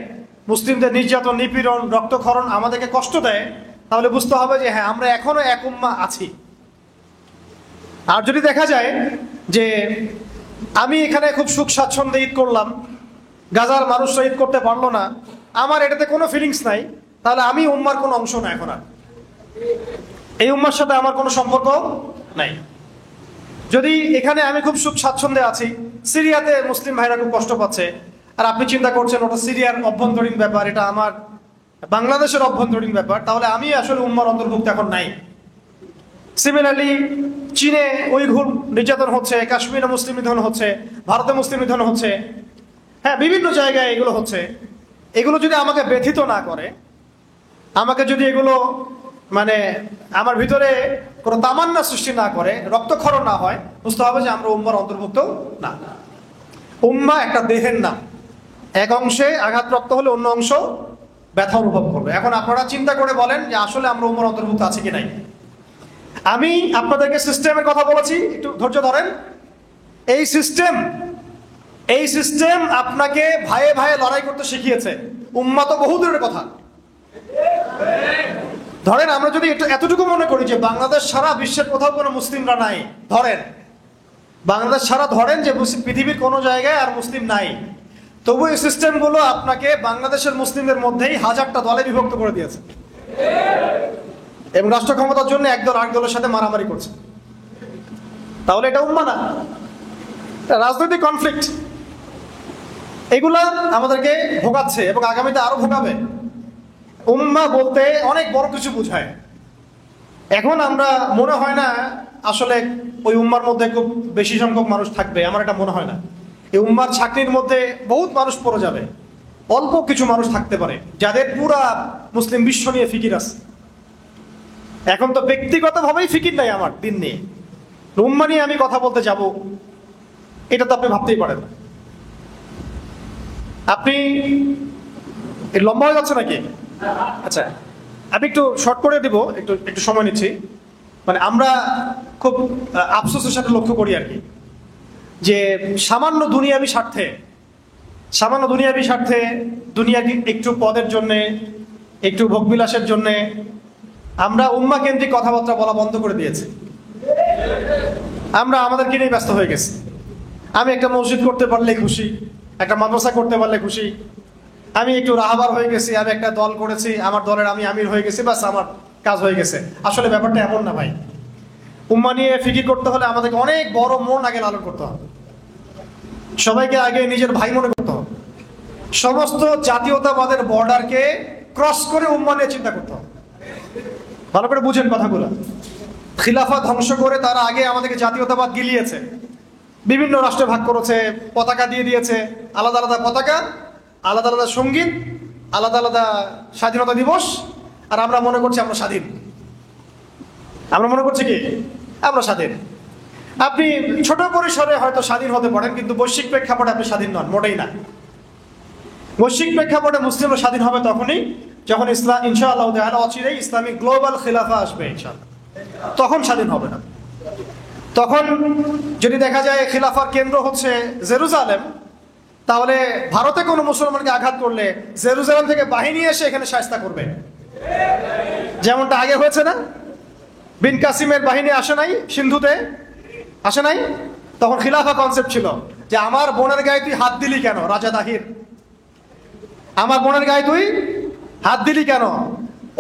মুসলিমদের নির্যাতন, নিপীড়ন, রক্তক্ষরণ আমাদেরকে কষ্ট দেয়, তাহলে বুঝতে হবে যে হ্যাঁ আমরা এখনো এক উম্মাহ আছি। আর যদি দেখা যায় যে আমি এখানে খুব সুখ স্বাচ্ছন্দ্যে ঈদ করলাম, গাজার মানুষরা ঈদ করতে পারলো না, আমার এটাতে কোনো ফিলিংস নাই, তাহলে আমি উম্মাহর কোনো অংশ না, এখন আর এই উম্মাহর সাথে আমার কোনো সম্পর্ক নাই। যদি এখানে আমি খুব সুখ স্বাচ্ছন্দ্যে আছি, সিরিয়াতে মুসলিম ভাইরা খুব কষ্ট পাচ্ছে, আর আপনি চিন্তা করছেন ওটা সিরিয়ার অভ্যন্তরীণ ব্যাপার, এটা আমার বাংলাদেশের অভ্যন্তরীণ ব্যাপার, তাহলে আমি আসলে উম্মাহর অন্তর্ভুক্ত এখন নাই। সিমিলারলি চীনে উইঘুর নির্যাতন হচ্ছে, কাশ্মীরে মুসলিম নিধন হচ্ছে, ভারতে মুসলিম নিধন হচ্ছে, হ্যাঁ বিভিন্ন জায়গায় এগুলো হচ্ছে। এগুলো যদি আমাকে ব্যথিত না করে, আমাকে যদি এগুলো মানে আমার ভিতরে কোনো তামান্না সৃষ্টি না করে, রক্তক্ষরণ না হয়, বুঝতে হবে যে আমরা উম্মাহর অন্তর্ভুক্ত না। উম্মাহ একটা দেহের নাম, এক অংশে আঘাতপ্রাপ্ত হলে অন্য অংশ ব্যথা অনুভব করবে। এখন আপনারা চিন্তা করে বলেন যে আসলে আমরা উম্মাহর অন্তর্ভুক্ত আছি কি নাই। আমি আপনাদেরকে সিস্টেমের কথা বলেছি, একটু ধৈর্য ধরেন। এই সিস্টেম আপনাকে ভাইয়ে ভাইয়ে লড়াই করতে শিখিয়েছে। উম্মাহ তো বহু দূরের কথা। ধরেন আমরা যদি এতটুকু মনে করি যে বাংলাদেশ সারা বিশ্বের কোথাও কোনো মুসলিমরা নাই, ধরেন বাংলাদেশ সারা, ধরেন যে পৃথিবীর কোনো জায়গায় আর মুসলিম নাই, তবু এই সিস্টেমগুলো আপনাকে বাংলাদেশের মুসলিমদের মধ্যেই হাজারটা দলে বিভক্ত করে দিয়েছে এবং রাষ্ট্র ক্ষমতার জন্য একদল আরেক দলের সাথে মারামারি করছে। তাহলে এটা উম্মাহ না, রাজনৈতিক কনফ্লিক্ট। এগুলা আমাদেরকে ভোগাচ্ছে এবং আগামীতে আরো ভোগাবে। উম্মাহ বলতে অনেক বড় কিছু বোঝায়। এখন আমরা মনে হয় না আসলে ওই উম্মার মধ্যে খুব বেশি সংখ্যক মানুষ থাকবে, আমার এটা মনে হয় না। এই উম্মার ছাকনির মধ্যে বহুত মানুষ পড়ে যাবে, অল্প কিছু মানুষ থাকতে পারে যাদের পুরা মুসলিম বিশ্ব নিয়ে ফিকির আছে। এখন তো ব্যক্তিগতভাবেই ফিকির নাই আমার দিন নিয়ে, উম্মা নিয়ে আমি কথা বলতে যাব, এটা তো আপনি ভাবতেই পারেন না। আপনি লম্বা হয়ে যাচ্ছে নাকি? আচ্ছা, আমি একটু শর্ট করে দিব, একটু সময় নিচ্ছি। মানে আমরা খুব আফসোসের সাথে লক্ষ্য করি আর কি, যে সামান্য দুনিয়াবি স্বার্থে দুনিয়ার একটু পদের জন্যে, একটু ভোগবিলাসের জন্যে আমরা উম্মাহ কেন্দ্রিক কথাবার্তা বলা বন্ধ করে দিয়েছি। আমরা আমাদেরকে নিয়ে ব্যস্ত হয়ে গেছি। আমি একটা মসজিদ করতে পারলে খুশি, একটা মাদ্রাসা করতে পারলে খুশি, আমি একটু রাহাবার হয়ে গেছি, আমি একটা দল করেছি, আমার দলের আমি আমির হয়ে গেছি, বাস আমার কাজ হয়ে গেছে। আসলে ব্যাপারটা এমন না ভাই। উম্মাহ নিয়ে ফিকির করতে হলে আমাদেরকে অনেক বড় মন আগে লালন করতে হবে, সবাইকে আগে নিজের ভাই মনে করতে হবে, সমস্ত জাতীয়তাবাদের বর্ডারকে ক্রস করে উম্মাহ নিয়ে চিন্তা করতে হবে। ভালো করে বুঝেন কথাগুলো। খিলাফা ধ্বংস করে তারা আগে আমাদেরকে জাতীয়তাবাদ গিলিয়েছে, বিভিন্ন রাষ্ট্রে ভাগ করেছে, পতাকা দিয়ে দিয়েছে, আলাদা আলাদা পতাকা, আলাদা আলাদা সঙ্গীত, আলাদা আলাদা স্বাধীনতা দিবস, আর আমরা মনে করছি আমরা স্বাধীন। আমরা মনে করছি কি আমরা স্বাধীন। আপনি ছোট পরিসরে হয়তো স্বাধীন হতে পারেন, কিন্তু বৈশ্বিক প্রেক্ষাপটে আপনি স্বাধীন নন, মোটেই না। বৈশ্বিক প্রেক্ষাপটে মুসলিমরা স্বাধীন হবে তখনই যখন ইসলাম ইনশাআল্লাহ তাআলা অচিরেই ইসলামিক গ্লোবাল খিলাফা আসবে ইনশাআল্লাহ, তখন স্বাধীন হবে না। তখন যদি দেখা যায় খিলাফার কেন্দ্র হচ্ছে জেরুজালেম, তাহলে ভারতে কোনো মুসলমানকে আঘাত করলে জেরুজালেম থেকে বাহিনী এসে এখানে শায়েস্তা করবে, যেমনটা আগে হয়েছে না? বিন কাসিমের বাহিনী আসে নাই সিন্ধুতে, আসে নাই? তখন খিলাফা কনসেপ্ট ছিল যে আমার বোনের গায়ে তুই হাত দিলি কেন রাজা তাহির, আমার বোনের গায়ে তুই হাত দিলি কেন?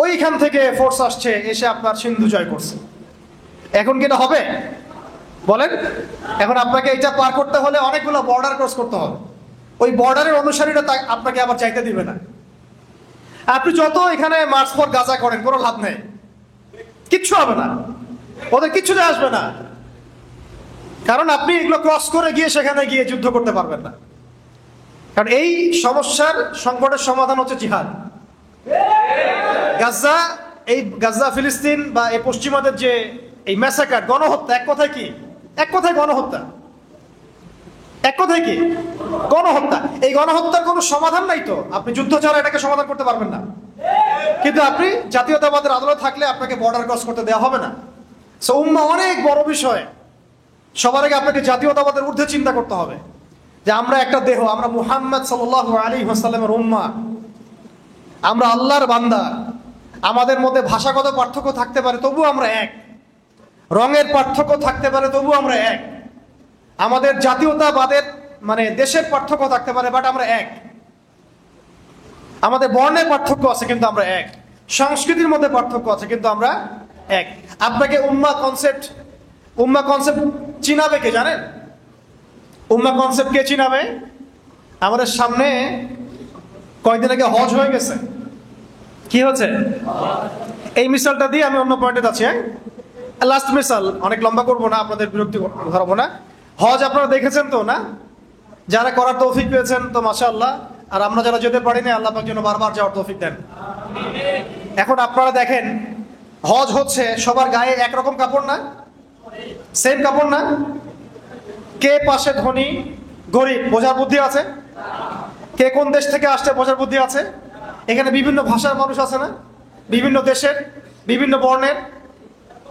ওইখান থেকে ফোর্স আসছে, এসে আপনার সিন্ধু জয় করছে। এখন কি এটা হবে বলেন? এখন আপনাকে এটা পার করতে হলে অনেকগুলো বর্ডার ক্রস করতে হবে, ওই বর্ডারের অনুসারীরা আপনাকে আবার চাইতে দিবে না। আপনি যত এখানে মার্চ ফর গাজা করেন কোনো লাভ নেই, কিচ্ছু হবে না, ওদের কিচ্ছু যায় আসবে না, কারণ আপনি এগুলো ক্রস করে গিয়ে সেখানে গিয়ে যুদ্ধ করতে পারবেন না। কারণ এই সমস্যার সংকটের সমাধান হচ্ছে জিহাদ। গাজা ফিলিস্তিন বা এই পশ্চিমাদের যে এই ম্যাসাকার, গণহত্যা, এক কথায় কি? এক কথায় গণহত্যা। এক কথায় কি? গণহত্যা। এই গণহত্যার কোনো সমাধান নাই তো, আপনি যুদ্ধ ছাড়া এটাকে সমাধান করতে পারবেন না। কিন্তু আপনি জাতীয়তাবাদের আদালত থাকলে আপনাকে বর্ডার ক্রস করতে দেওয়া হবে না। সো উম্মাহ অনেক বড় বিষয়। সবার আগে আপনাকে জাতীয়তাবাদের ঊর্ধ্বে চিন্তা করতে হবে যে আমরা একটা দেহ, আমরা মুহাম্মদ সাল্লাল্লাহু আলাইহি ওয়াসাল্লামের উম্মাহ, আমরা আল্লাহর বান্দা। আমাদের মধ্যে ভাষাগত পার্থক্য থাকতে পারে, তবু আমরা এক। রঙের পার্থক্য থাকতে পারে, তবু আমরা এক। আমাদের জাতীয়তাবাদের মানে দেশের পার্থক্য থাকতে পারে, বাট আমরা এক। আমাদের বর্ণের পার্থক্য আছে, কিন্তু আমরা এক। সংস্কৃতির মধ্যে পার্থক্য আছে, কিন্তু আমরা এক। আপনাকে উম্মাহ কনসেপ্ট চিনাবে কে জানেন? উম্মাহ কনসেপ্ট কে চিনাবে? আমাদের সামনে কয়েকদিন আগে হজ হয়ে গেছে। কি হচ্ছে? এই মিসালটা দিয়ে আমি অন্য পয়েন্টে যাচ্ছি। লাস্ট মিসাল, অনেক লম্বা করবো না, আপনাদের বিরক্তি ধরাবো না। হজ আপনারা দেখেছেন তো না? যারা করার তৌফিক পেয়েছেন তো মাশাআল্লাহ, আর আমরা যারা যেতে পারিনি আল্লাহ পাক যেন বারবার যাওয়ার তৌফিক দেন। এখন আপনারা দেখেন, হজ হচ্ছে সবার গায়ে একরকম কাপড় না, সেম কাপড় না। কে পাশে ধনী গরিব বোঝার বুদ্ধি আছে? কে কোন দেশ থেকে আসছে বোঝার বুদ্ধি আছে? এখানে বিভিন্ন ভাষার মানুষ আছে না, বিভিন্ন দেশের, বিভিন্ন বর্ণের,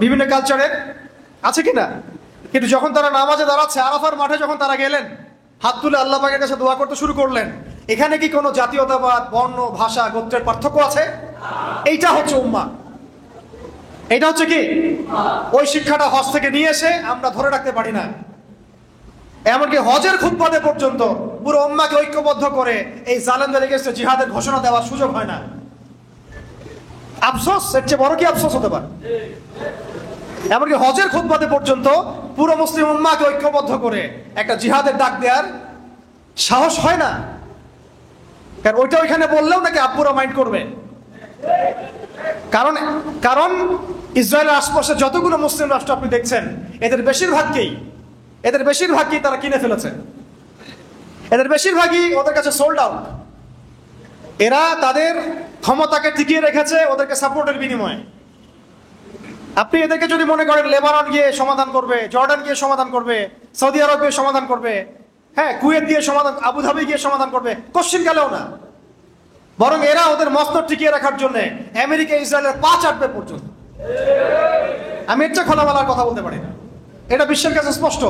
বিভিন্ন কালচারের, আছে কি না? কিন্তু যখন তারা নামাজে দাঁড়াচ্ছে, আরাফার মাঠে যখন তারা গেলেন, হাত তুলে আল্লাহ পাকের কাছে দোয়া করতে শুরু করলেন, এখানে কি কোনো জাতীয়তাবাদ, বর্ণ, ভাষা, গোত্রের পার্থক্য আছে? এইটা হচ্ছে উম্মাহ। এইটা হচ্ছে কি? ওই শিক্ষাটা হজ থেকে নিয়ে এসে আমরা ধরে রাখতে পারি না। এমনকি হজের খুতবাতে পর্যন্ত পুরো উম্মাহকে ঐক্যবদ্ধ করে এই জালেমদের এগেইনস্টে জিহাদের ঘোষণা দেওয়ার সুযোগ হয় না। আফসোস, এর চেয়ে বড় কি আফসোস হতে পারে? এমনকি হজের খুতবাতে পর্যন্ত পুরো মুসলিম উম্মাহকে ঐক্যবদ্ধ করে একটা জিহাদের ডাক দেওয়ার সাহস হয় না। কারণ ওইটা ওইখানে বললেও নাকি আব্বুরা মাইন্ড করবে। কারণ কারণ ইসরায়েলের আশপাশে যতগুলো মুসলিম রাষ্ট্র আপনি দেখছেন, এদের বেশিরভাগকেই তারা কিনে ফেলেছে। এদের বেশিরভাগই ওদের কাছে সোল্ড আউট। এরা তাদের ক্ষমতাকে টিকিয়ে রেখেছে ওদেরকে সাপোর্টের বিনিময়ে। আপনি এদেরকে যদি মনে করেন লেবানন গিয়ে সমাধান করবে, জর্ডান গিয়ে সমাধান করবে, সৌদি আরব গিয়ে সমাধান করবে, হ্যাঁ কুয়েত গিয়ে সমাধান, আবুধাবি গিয়ে সমাধান করবে, কোশ্চিন কালেও না। বরং এরা ওদের মস্তক টিকিয়ে রাখার জন্য আমেরিকা ইসরায়েলের পা চাটবে পর্যন্ত। আমি এর চেয়ে খোলামেলার কথা বলতে পারি না, এটা বিশ্বের কাছে স্পষ্ট।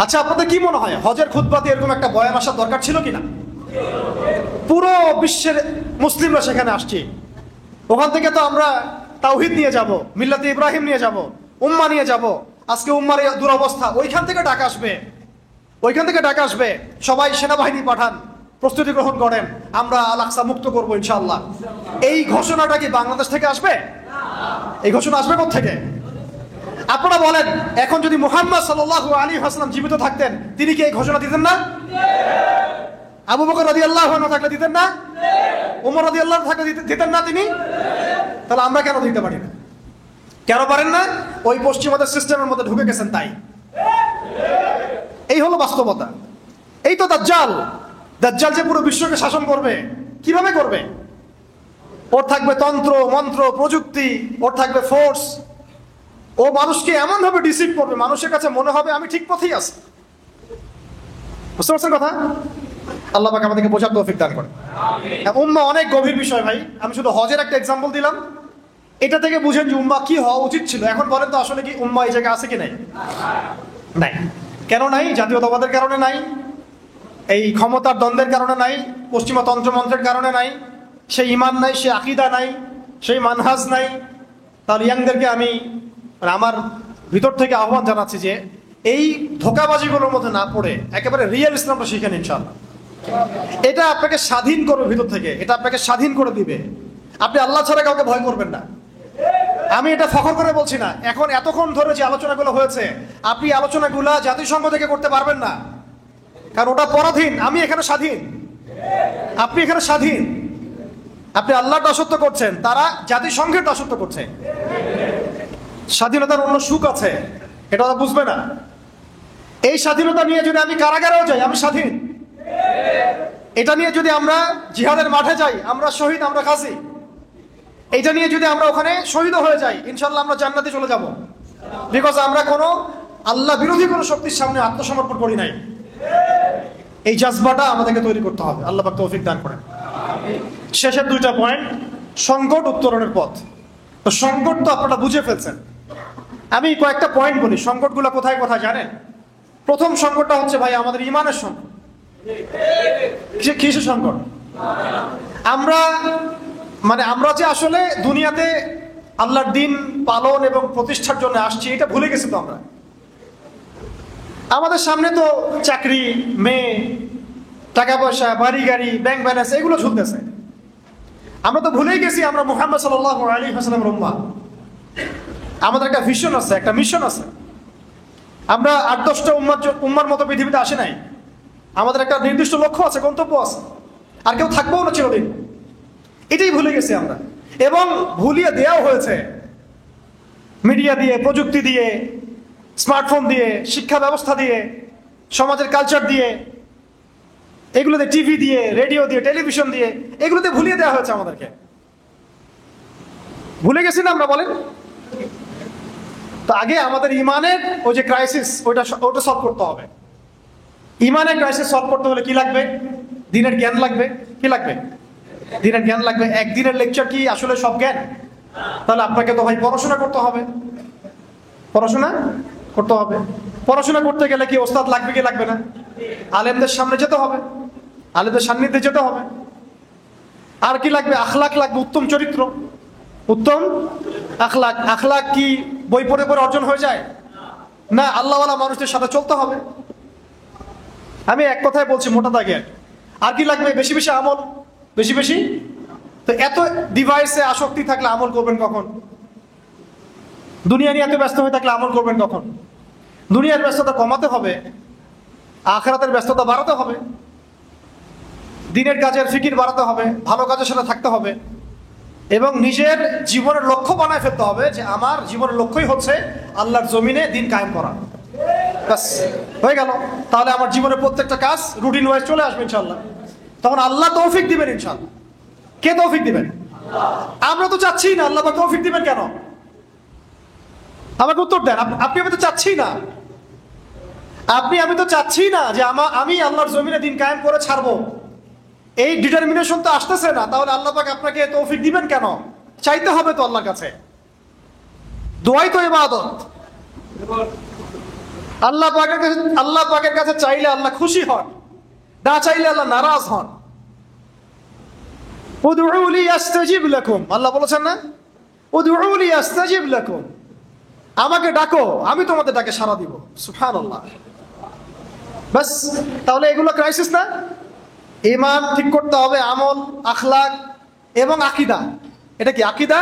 আচ্ছা, আপনাদের কি মনে হয় হজের খুতবাতে এরকম একটা বয়ান আসার দরকার ছিল কিনা? পুরো বিশ্বের মুসলিমরা সেখানে আসছে। ওখান থেকে তো আমরা তাওহীদ নিয়ে যাব, মিল্লাতে ইব্রাহিম নিয়ে যাব, উম্মাহ নিয়ে যাব। আজকে উম্মার এই দুরবস্থা, ওইখান থেকে ডাকা আসবে, সবাই সেনাবাহিনী পাঠান, প্রস্তুতি গ্রহণ করেন, আমরা আল আকসা মুক্ত করবো ইনশাআল্লাহ। এই ঘোষণাটা কি বাংলাদেশ থেকে আসবে? এই ঘোষণা আসবে কোত্থেকে? আপনারা বলেন, এখন যদি মুহাম্মদ সাল্লাল্লাহু আলাইহি ওয়াসাল্লাম জীবিত থাকতেন, তিনি কি এই ঘোষণা দিতেন না? আবু বকর রাদিয়াল্লাহু আনহু থাকলে দিতেন না? ওমর রাদিয়াল্লাহু আনহু থাকলে দিতেন না তিনি? তাহলে আমরা কেন দিতে পারি না? কেন পারেন না? ওই পশ্চিমাদের সিস্টেমের মধ্যে ঢুকে গেছেন তাই। এই হলো বাস্তবতা। এই তো দাজ্জাল যে পুরো বিশ্বকে শাসন করবে, কিভাবে করবে? ওর থাকবে তন্ত্র মন্ত্র প্রযুক্তি, ওর থাকবে ফোর্স। ও মানুষকে এমন ভাবে ডিসিভ করবে, মানুষের কাছে মনে হবে আমি ঠিক পথেই আছি। বুঝতে পারছেন কথা? আল্লাহ পাক আমাদেরকে বোঝার তৌফিক দান করেন। উম্মাহ অনেক গভীর বিষয় ভাই, আমি শুধু হজের একটা এক্সাম্পল দিলাম। এটা থেকে বুঝেন যে উম্মাহ কি হওয়া উচিত ছিল। এখন বলেন তো আসলে কি উম্মাহ এই জায়গায় আছে কি নাই? নাই। কেন নাই? জাতীয়তাবাদের কারণে নাই, এই ক্ষমতার দ্বন্দ্বের কারণে নাই, পশ্চিমা তন্ত্রমন্ত্রের কারণে নাই, সেই ইমান নাই, সেই আকীদা নাই, সেই মানহাজ নাই। তাহলে ইয়াংদেরকে আমি আমার ভিতর থেকে আহ্বান জানাচ্ছি যে এই ধোঁকাবাজিগুলোর মধ্যে না পড়ে একেবারে রিয়েল ইসলামটা শিখেন ইনশাআল্লাহ। এটা আপনাকে স্বাধীন করবে ভিতর থেকে, এটা আপনাকে স্বাধীন করে দিবে। আপনি আল্লাহ ছাড়া কাউকে ভয় করবেন না। আমি এটা ফখর করে বলছি না। এখন এতক্ষণ ধরে যে আলোচনাগুলো হয়েছে, আপনি আলোচনাগুলো জাতিসংঘ থেকে করতে পারবেন না, কারণ ওটা পরাধীন। আমি এখানে স্বাধীন, আপনি এখানে স্বাধীন। আপনি আল্লাহর দাসত্ব করছেন, তারা জাতিসংঘের দাসত্ব করছে। স্বাধীনতার অন্য সুখ আছে, এটা ওরা বুঝবে না। এই স্বাধীনতা নিয়ে যদি আমি কারাগারেও যাই, আমি স্বাধীন। এটা নিয়ে যদি আমরা জিহাদের মাঠে যাই, আমরা শহীদ, আমরা গাজী। এটা নিয়ে যদি আমরা ওখানে শহীদ হয়ে যাই, ইনশাল্লাহ আমরা জান্নাতে চলে যাব। বিকজ আমরা কোনো আল্লাহ বিরোধী কোনো শক্তির সামনে আত্মসমর্পণ করি নাই। এই জাজবাটা আমাদেরকে তৈরি করতে হবে। আল্লাহ পাক তৌফিক দান করেন। শেষের দুইটা পয়েন্ট, সংকট উত্তরণের পথ। তো সংকট তো আপনারা বুঝে ফেলছেন। আমি কয়েকটা পয়েন্ট বলি, সংকটগুলো কোথায় কোথায় জানেন? প্রথম সংকটটা হচ্ছে ভাই আমাদের ইমানের সংকট। কিসের সংকট? আমরা যে আসলে দুনিয়াতে আল্লাহর দিন পালন এবং প্রতিষ্ঠার জন্য আসছি, এটা ভুলে গেছি তো আমরা। আমাদের সামনে তো চাকরি, মেয়ে, টাকা পয়সা, বাড়ি গাড়ি, ব্যাংক ব্যালেন্স, এগুলো ঝুলতেছে। আমরা তো ভুলেই গেছি আমরা মুহাম্মদ সাল্লাল্লাহু আলাইহি ওয়াসাল্লামের উম্মাহ। আমাদের একটা ভিশন আছে, একটা মিশন আছে। আমরা ৮-১০টা উম্মার মতো পৃথিবীতে আসে নাই। আমাদের একটা নির্দিষ্ট লক্ষ্য আছে, গন্তব্য আছে, আর কেউ থাকবেও না চিরদিন। এটাই ভুলে গেছি আমরা, এবং ভুলিয়ে দেওয়াও হয়েছে মিডিয়া দিয়ে, প্রযুক্তি দিয়ে, স্মার্টফোন দিয়ে, শিক্ষা ব্যবস্থা দিয়ে, সমাজের কালচার দিয়ে, এগুলোতে টিভি দিয়ে, রেডিও দিয়ে, টেলিভিশন দিয়ে, এগুলোতে ভুলিয়ে দেওয়া হয়েছে আমাদেরকে। ভুলে গেছি না আমরা? বলেন তো। আগে আমাদের ইমানের ওই যে ক্রাইসিস, ওটা সলভ করতে হবে। ইমানের ক্রাইসিস সলভ করতে হলে কি লাগবে? দিনের জ্ঞান লাগবে। কি লাগবে? দিনের জ্ঞান লাগবে। একদিনের লেকচার কি আসলে সব জ্ঞান? তাহলে আপনাকে তো ভাই পড়াশোনা করতে হবে। পড়াশোনা করতে গেলে কি ওস্তাদ লাগবে কি লাগবে না? আলেমদের সামনে যেতে হবে, আলেমদের সান্নিধ্যে যেতে হবে। আর কি লাগবে? আখলাক লাগবে, উত্তম চরিত্র, উত্তম আখলাক। আখলাক কি বই পড়ে পড়ে অর্জন হয়ে যায়? না, আল্লাহওয়ালা মানুষদের সাথে চলতে হবে। আমি এক কথায় বলছি মোটা দাগে, আর কি লাগবে? বেশি বেশি আমল, বেশি বেশি। তো এত ডিভাইসে আসক্তি থাকলে আমল করবেন কখন? দুনিয়া নিয়ে এত ব্যস্ত হয়ে থাকলে আমল করবেন কখন? দুনিয়ার ব্যস্ততা কমাতে হবে, আখিরাতের ব্যস্ততা বাড়াতে হবে, দিনের কাজের ফিকির বাড়াতে হবে, ভালো কাজের সাথে থাকতে হবে, এবং নিজের জীবনের লক্ষ্য বানায় ফেলতে হবে যে আমার জীবনের লক্ষ্যই হচ্ছে আল্লাহর জমিনে দিন কায়েম করা। ব্যাস, হয়ে গেল। তাহলে আমার জীবনের প্রত্যেকটা কাজ রুটিন ওয়াইজ চলে আসবে ইনশাআল্লাহ। তখন আল্লাহ তৌফিক দিবেন ইনশাআল্লাহ। কে তৌফিক দিবেন? আমরা তো চাচ্ছি না। আল্লাহ পাক তৌফিক দিবেন কেন? আমাকে উত্তর দেন। আপনি আমি তো চাচ্ছি না। আমি তো চাচ্ছি না যে আমি আল্লাহর জমিনে দিন কায়েম করে ছাড়বো। এই ডিটারমিনেশন তো আসতেছে না। তাহলে আল্লাহ পাক আপনাকে তৌফিক দিবেন কেন? চাইতে হবে তো আল্লাহর কাছে। দোয়াই তো ইবাদত। আল্লাহ পাকের কাছে চাইলে আল্লাহ খুশি হন, না চাইলে আল্লাহ নারাজ হন। উদউলি আস্তাজিব লাকুম, আল্লাহ বলেছেন না? উদউলি আস্তাজিব লাকুম, আমাকে ডাকো, আমি তোমাদের ডাকে সাড়া দিব। সুবহানাল্লাহ। বাস, তাহলে এগুলো ক্রাইসিস না? ঈমান ঠিক করতে হবে, আমল, আখলাক এবং আকীদা। এটা কি আকীদা?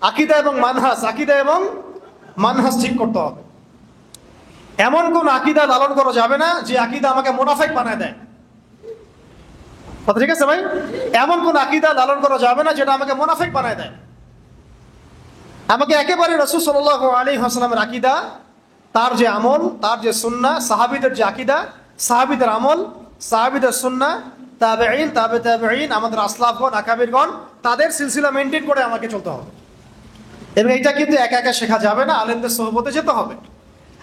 আকীদা এবং মানহাজ ঠিক করতে হবে। এমন কোন আকীদা লালন করা যাবে না যে আকীদা আমাকে মুনাফিক বানায় দেয়। কথা ঠিক আছে ভাই? এমন কোন আকীদা লালন করা যাবে না যেটা আমাকে মুনাফিক বানায় দেয়। আমাকে একেবারে রাসূল সাল্লাল্লাহু আলাইহি ওয়াসাল্লামের আকীদা, তার যে আমল, তার যে সুন্নাহ, সাহাবীদের যে আকীদা, সাহাবীদের আমল, সাহাবীদের সুন্নাহ, তাবেঈন, তাবেঈন, আমাদের আসলাফগণ, আকাবিরগণ, তাদের সিলসিলা মেইনটেইন করে আমাকে চলতে হবে। এবং এটা কিন্তু একা একা শেখা যাবে না, আলেমদের সোহবতে যেতে হবে।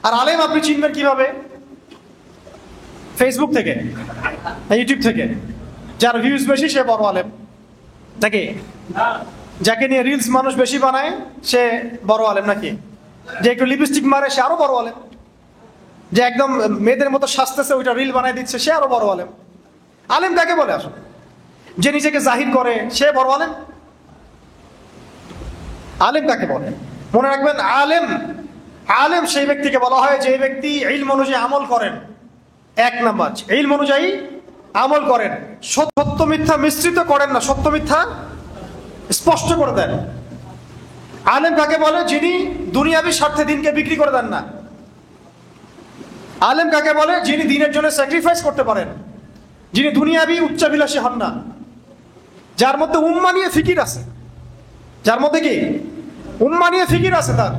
আর আলেম আপনি চিনবেন কিভাবে? ফেসবুক থেকে, ইউটিউব থেকে। যার ভিউজ বেশি সে বড় আলেম নাকি? যাকে নিয়ে রিলস মানুষ বেশি বানায় সে বড় আলেম নাকি? যে একটু লিপস্টিক মারে সে আরো বড় আলেম। যে একদম মেয়েদের মতো সাজতেছে ওইটা রিল বানায় দিচ্ছে সে আরো বড় আলেম। আলেম কাকে বলে আসলে? যে নিজেকে জাহির করে সে বড় আলেম? আলেম কাকে বলে? মনে রাখবেন, আলেম সেই ব্যক্তিকে বলা হয় যে ব্যক্তি ইলম অনুযায়ী আমল করেন। এক নাম্বার, ইলম অনুযায়ী আমল করেন, সত্য মিথ্যা মিশ্রিত করেন না, সত্য মিথ্যা স্পষ্ট করে দেন। আলেম কাকে বলে? যিনি দুনিয়াবি স্বার্থে দিনকে বিক্রি করে দেন না। আলেম কাকে বলে? যিনি দিনের জন্য স্যাক্রিফাইস করতে পারেন, যিনি দুনিয়াবি উচ্চাভিলাষী হন না, যার মধ্যে উম্মাহ নিয়ে ফিকির আছে, যার মধ্যে কি উম্মাহ নিয়ে ফিকির আছে তার।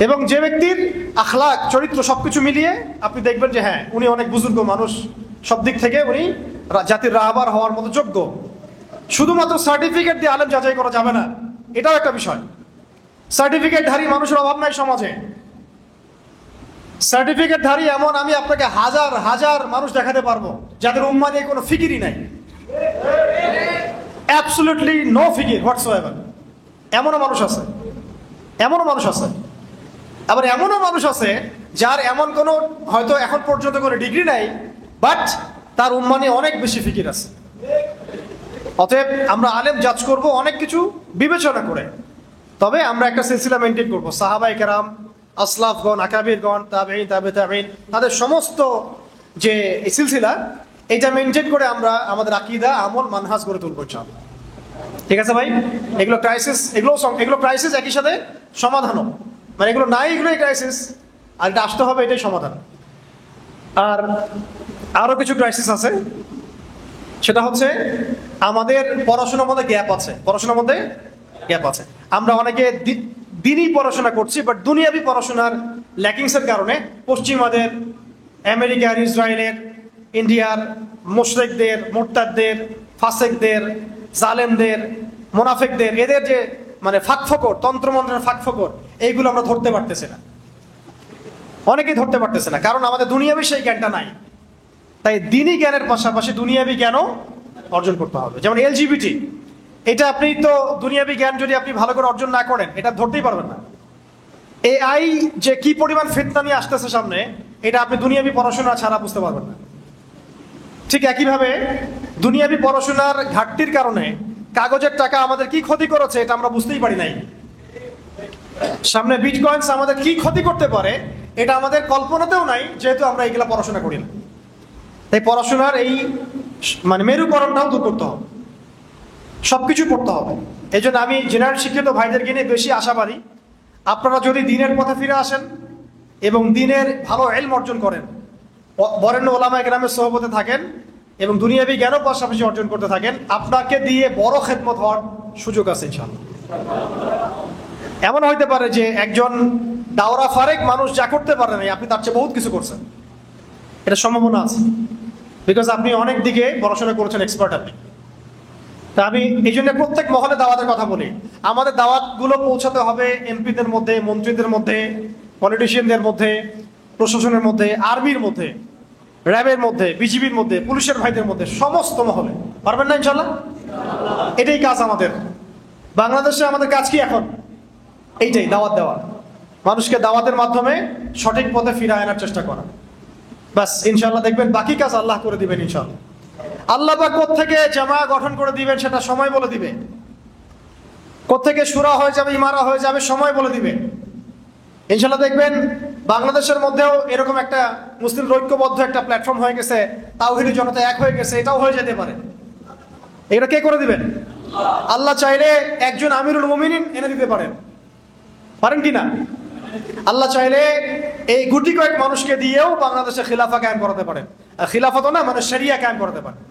এবং যে ব্যক্তির আখলাক, চরিত্র সবকিছু মিলিয়ে আপনি দেখবেন যে হ্যাঁ, উনি অনেক বুজুর্গ মানুষ, সব দিক থেকে উনি জাতির রাহবার হওয়ার মতো যোগ্য। শুধুমাত্র সার্টিফিকেট দিয়ে আলেম যাচাই করা যাবে না, এটাও একটা বিষয়। সার্টিফিকেটধারী মানুষের অভাব নাই সমাজে। সার্টিফিকেটধারী এমন আমি আপনাকে হাজার হাজার মানুষ দেখাতে পারবো যাদের উম্মাহ নিয়ে কোনো ফিকিরই নাই, অ্যাবসলিউটলি নো ফিকির হোয়াটসোএভার। এমনও মানুষ আছে। আবার এমনও মানুষ আছে যার এমন কোনো হয়তো এখন পর্যন্ত কোনো ডিগ্রি নাই, বাট তার উম্মাহ নিয়ে অনেক বেশি ফিকির আছে। অতএব আমরা আলেম জাজ করব অনেক কিছু বিবেচনা করে, তবে আমরা একটা সিলসিলা মেনটেন করব। সাহাবায়ে কেরাম, আসলাফগণ, আকাবিরগণ, তাবেঈন, তাবেঈন, তাদের সমস্ত যে সিলসিলা, এটা মেনটেন করে আমরা আমাদের আকীদা, আমল, মানহাজ গড়ে তুলব ইনশাআল্লাহ। ঠিক আছে ভাই? এগুলো ক্রাইসিস, একই সাথে সমাধানও। মানে এগুলো নাই, এগুলোই ক্রাইসিস, আর এটা আসতে হবে, এটাই সমাধান। আর আরো কিছু ক্রাইসিস আছে, সেটা হচ্ছে আমাদের পড়াশোনার মধ্যে গ্যাপ আছে। আমরা অনেকে দিনই পড়াশোনা করছি, বাট দুনিয়াবি পড়াশোনার ল্যাকিংসের কারণে পশ্চিমাদের, আমেরিকার, ইসরায়েলের, ইন্ডিয়ার মুশরিকদের, মুরতাদদের, ফাসিকদের, জালেমদের, মুনাফিকদের, এদের যে মানে ফাঁকফোকর, তন্ত্রমন্ত্রের ফাঁকফোকর, এইগুলো আমরা ধরতে পারতেছি না। অনেকেই ধরতে পারতেছে না, কারণ আমাদের দুনিয়াবি সেই জ্ঞানটা নাই। তাই দিনী জ্ঞানের পাশাপাশি দুনিয়াবি জ্ঞানও অর্জন করতে হবে। যেমন এলজিবিটি, এটা আপনি তো দুনিয়াবি জ্ঞান যদি আপনি ভালো করে অর্জন না করেন, এটা ধরতেই পারবেন না। এআই যে কি পরিমাণ ফিতনা নিয়ে আসতেছে সামনে, এটা আপনি দুনিয়াবি পড়াশোনা ছাড়া বুঝতে পারবেন না। ঠিক একইভাবে দুনিয়াবি পড়াশোনার ঘাটতির কারণে কাগজের টাকা আমাদের কি ক্ষতি করেছে এটা আমরা বুঝতেই পারি নাই। সামনে বিটকয়েন্স আমাদের কি ক্ষতি করতে পারে এটা আমাদের কল্পনাতেও নাই, যেহেতু আমরা এগুলা পড়াশোনা করি না। তাই পড়াশোনার এই মানে মেরুকরণটাও দূর করতে হবে, সবকিছু পড়তে হবে। এই জন্য আমি জেনারেল শিক্ষিত ভাইদেরকে নিয়ে বেশি আশাবাদী। আপনারা যদি দিনের পথে ফিরে আসেন এবং দিনের ভালো ইলম অর্জন করেন, বরেণ্য ওলামায়ে কেরামের সোহবতে থাকেন এবং দুনিয়াবি জ্ঞানও পাশাপাশি অর্জন করতে থাকেন, আপনাকে দিয়ে বড় খেদমত হওয়ার সুযোগ আছে ইনশাআল্লাহ। এমন হইতে পারে যে একজন দাওরা ফারেক মানুষ যা করতে পারে না, আপনি তার চেয়ে বহুত কিছু করছেন, এটা সম্ভাবনা আছে, বিকজ আপনি অনেক দিকে পড়াশোনা করেছেন, এক্সপার্ট আপনি। তা আমি এই জন্য প্রত্যেক মহলে দাওয়াতের কথা বলি। আমাদের দাওয়াতগুলো পৌঁছাতে হবে এমপিদের মধ্যে, মন্ত্রীদের মধ্যে, পলিটিশিয়ানদের মধ্যে, প্রশাসনের মধ্যে, আর্মির মধ্যে, র্যাবের মধ্যে, বিজিবির মধ্যে, পুলিশের ভাইদের মধ্যে, সমস্ত মহলে। পারবেন না ইনশাল্লাহ? এটাই কাজ আমাদের। বাংলাদেশে আমাদের কাজ কি এখন? এইটাই, দাওয়াত দেওয়া, মানুষকে দাওয়াতের মাধ্যমে সঠিক পথে ফিরে আনার চেষ্টা করা। বাস, ইনশাল্লাহ দেখবেন বাকি কাজ আল্লাহ করে দিবেন ইনশাল্লাহ। আল্লাহ পাক কোত্থেকে জামা গঠন করে দিবেন সেটা সময় বলে দিবে, কোত্থেকে শুরা হয়ে যাবে, ইমারা হয়ে যাবে, সময় বলে দিবে ইনশাল্লাহ। দেখবেন বাংলাদেশের মধ্যেও এরকম একটা মুসলিম ঐক্যবদ্ধ একটা প্ল্যাটফর্ম হয়ে গেছে, তাওহীদি জনতা এক হয়ে গেছে, এটাও হয়ে যেতে পারে। এটা কে করে দিবেন? আল্লাহ চাইলে একজন আমিরুল মুমিনিন এনে দিতে পারেন, পারেন কি না? আল্লাহ চাইলে এই গুটি কয়েক মানুষকে দিয়েও বাংলাদেশে খিলাফা কায়েম করাতে পারেন। খিলাফত না, মানে শরিয়া কায়েম করাতে পারেন।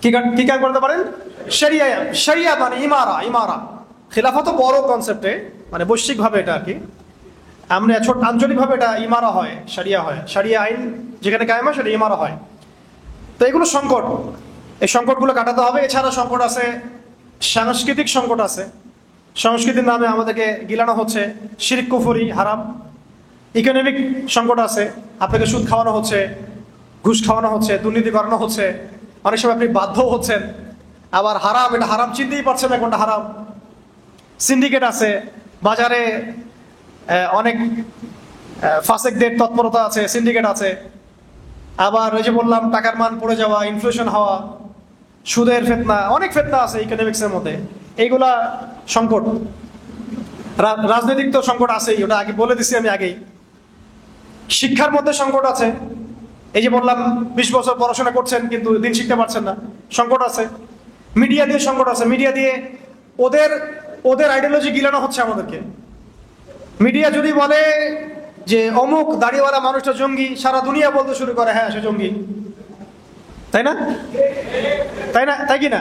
কি কায়েম করতে পারেন? শরিয়া। শরিয়া মানে ইমারা। ইমারা, খিলাফত বড় কনসেপ্টে, মানে বৈশ্বিকভাবে এটা আর কি। আমরা ছোট আঞ্চলিকভাবে এটা ইমারা হয়, শরিয়া হয়। শরিয়া আইন যেখানে কায়েম হয় সেটা ইমারা হয়। তো এগুলো সংকট, এই সংকটগুলো কাটাতে হবে। এছাড়া সংকট আছে, সাংস্কৃতিক সংকট আছে। সংস্কৃতির নামে আমাদেরকে গিলানো হচ্ছে, শিরক কুফরি হারাম। ইকোনমিক সংকট আছে, আপনাকে সুদ খাওয়ানো হচ্ছে, ঘুষ খাওয়ানো হচ্ছে, দুর্নীতি করানো হচ্ছে, অনেক সময় আপনি বাধ্য হচ্ছেন। আবার হারাম, এটা হারাম চিনতেই পারছেন না কোনটা হারাম। সিন্ডিকেট আছে, বাজারে অনেক ফাসেকদের তৎপরতা আছে, সিন্ডিকেট আছে। আবার ওই যে বললাম টাকার মান পড়ে যাওয়া, ইনফ্লেশন হওয়া, সুদের ফিতনা, অনেক ফিতনা আছে ইকোনমিক্সের মধ্যে। এইগুলা সংকট। রাজনৈতিক তো সংকট আছেই, ওটা আগে বলে দিছি আমি আগেই। শিক্ষার মধ্যে সংকট আছে, এই যে বললাম 20 বছর পড়াশোনা করছেন কিন্তু দিন শিখতে পারছেন না, সংকট আছে। মিডিয়া দিয়ে সংকট আছে, মিডিয়া দিয়ে ওদের আইডিওলজি গিলানো হচ্ছে আমাদেরকে। মিডিয়া যদি বলে যে অমুক দাড়িওয়ালা মানুষটা জঙ্গি, সারা দুনিয়া বলতে শুরু করে হ্যাঁ সে জঙ্গি, তাই না? তাই না? তাই কি না?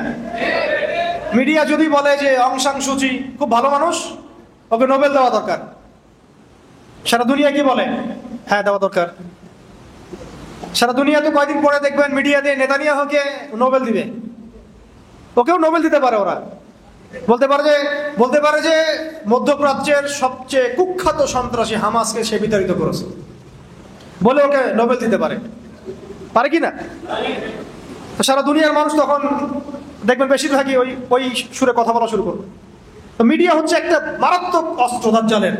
মিডিয়া যদি বলে যে অং সান সু চি খুব ভালো মানুষ, ওকে নোবেল দেওয়া দরকার, সারা দুনিয়া কি বলে? হ্যাঁ দেওয়া দরকার। সারা দুনিয়া তো কয়েকদিন পরে দেখবেন মিডিয়া দিয়ে নেতানিয়াহুকে নোবেল দিবে, ওকেও নোবেল দিতে পারে। ওরা বলতে পারে যে মধ্যপ্রাচ্যের সবচেয়ে কুখ্যাত সন্ত্রাসী হামাসকে সে বিতাড়িত করেছে, বলে ওকে নোবেল দিতে পারে। পারে কি না? সারা দুনিয়ার মানুষ তখন দেখবেন বেশিরভাগই ওই সুরে কথা বলা শুরু করবে। তো মিডিয়া হচ্ছে একটা মারাত্মক অস্ত্র দাজ্জালের।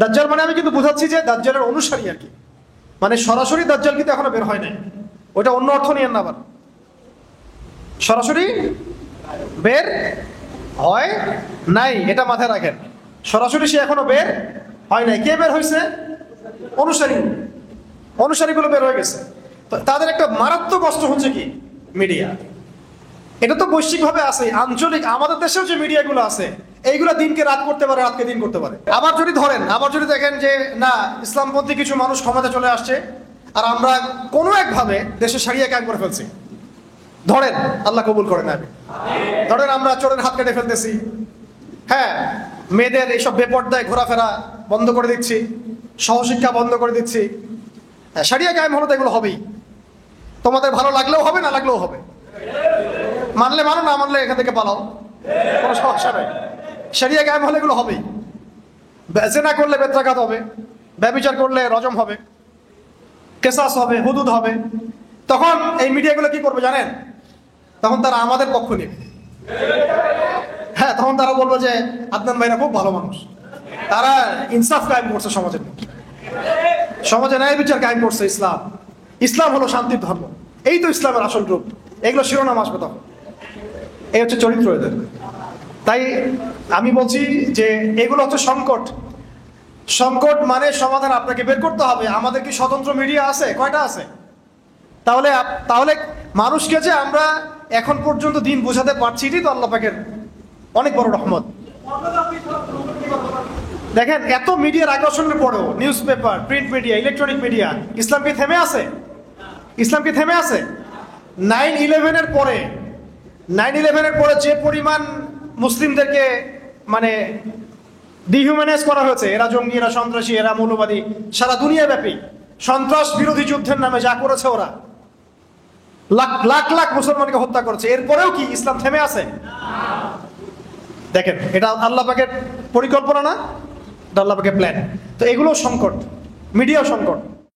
দাজ্জাল মানে আমি কিন্তু বুঝাচ্ছি যে দাজ্জালের অনুসারী আর কি, মানে সরাসরি দাজ্জাল কিন্তু এখনো বের হয় নাই, ওটা অন্য অর্থ নিয়েন না। আবার সরাসরি বের হয় নাই, এটা মাথায় রাখেন। সরাসরি সে এখনো বের হয় নাই। কে বের হয়েছে? অনুসারীগুলো বের হয়ে গেছে। তাদের একটা মারাত্মক অস্ত্র হচ্ছে কি? মিডিয়া। এটা তো বৈশ্বিকভাবে আছে, আঞ্চলিক আমাদের দেশেও যে মিডিয়াগুলো আছে এইগুলো দিনকে রাত করতে পারে, রাতকে দিন করতে পারে। আবার যদি দেখেন যে না ইসলামপন্থী কিছু মানুষ ক্ষমতা চলে আসছে আর আমরা কোনো একভাবে দেশে সারিয়া কায়েম করে ফেলছি, ধরেন আল্লাহ কবুল করেন, ধরেন আমরা চোরের হাত কেটে ফেলতেছি, হ্যাঁ মেয়েদের এইসব বেপর্দায় ঘোরাফেরা বন্ধ করে দিচ্ছি, সহশিক্ষা বন্ধ করে দিচ্ছি, সারিয়া কায়েম হলো তো এগুলো হবেই। তোমাদের ভালো লাগলেও হবে, না লাগলেও হবে। মানলে মানো, না মানলে এখান থেকে পালাও, কোনো সমস্যা নেই। শরিয়া কায়েম হলে এগুলো হবেই। জিনা করলে বেত্রাঘাত হবে, ব্যভিচার করলে রজম হবে, কেসাস হবে, হুদুদ হবে। তখন এই মিডিয়াগুলো কি করবে জানেন? তখন তারা আমাদের পক্ষ নেবে। হ্যাঁ, তখন তারা বলবে যে আদনান ভাইরা খুব ভালো মানুষ, তারা ইনসাফ কায়েম করছে সমাজের, সমাজে ন্যায় বিচার কায়েম করছে। ইসলাম হলো শান্তির ধর্ম, এই তো ইসলামের আসল রূপ। এগুলো শিরোনাম আসবে তখন। এই হচ্ছে চরিত্র এদের। তাই আমি বলছি যে এগুলো হচ্ছে সংকট মানে সমাধান আপনাকে বের করতে হবে। আমাদের কি স্বতন্ত্র মিডিয়া আছে? কয়টা আছে? তাহলে তাহলে মানুষকে যে আমরা এখন পর্যন্ত দিন বোঝাতে পারছি, এটাই তো আল্লাহ পাকের অনেক বড় রহমত। দেখেন, এত মিডিয়ার আকর্ষণের পরেও, newspaper, print media, electronic media, Islam কি থেমে আছে? ইসলাম কি থেমে আছে? 9/11-এর পরে যে পরিমাণ মুসলিমদেরকে মানে ডিহিউম্যানাইজ করা হয়েছে, এরা জঙ্গি, এরা সন্ত্রাসী, এরা মৌলবাদী, সারা দুনিয়া ব্যাপী সন্ত্রাস বিরোধী যুদ্ধের নামে যা করেছে ওরা, লাখ লাখ মুসলমানকে হত্যা করেছে, এরপরেও কি ইসলাম থেমে আছে? দেখেন, এটা আল্লাহ পাকের পরিকল্পনা না, এটা আল্লাহ পাকের প্ল্যান। তো এগুলো সংকট, মিডিয়াও সংকট।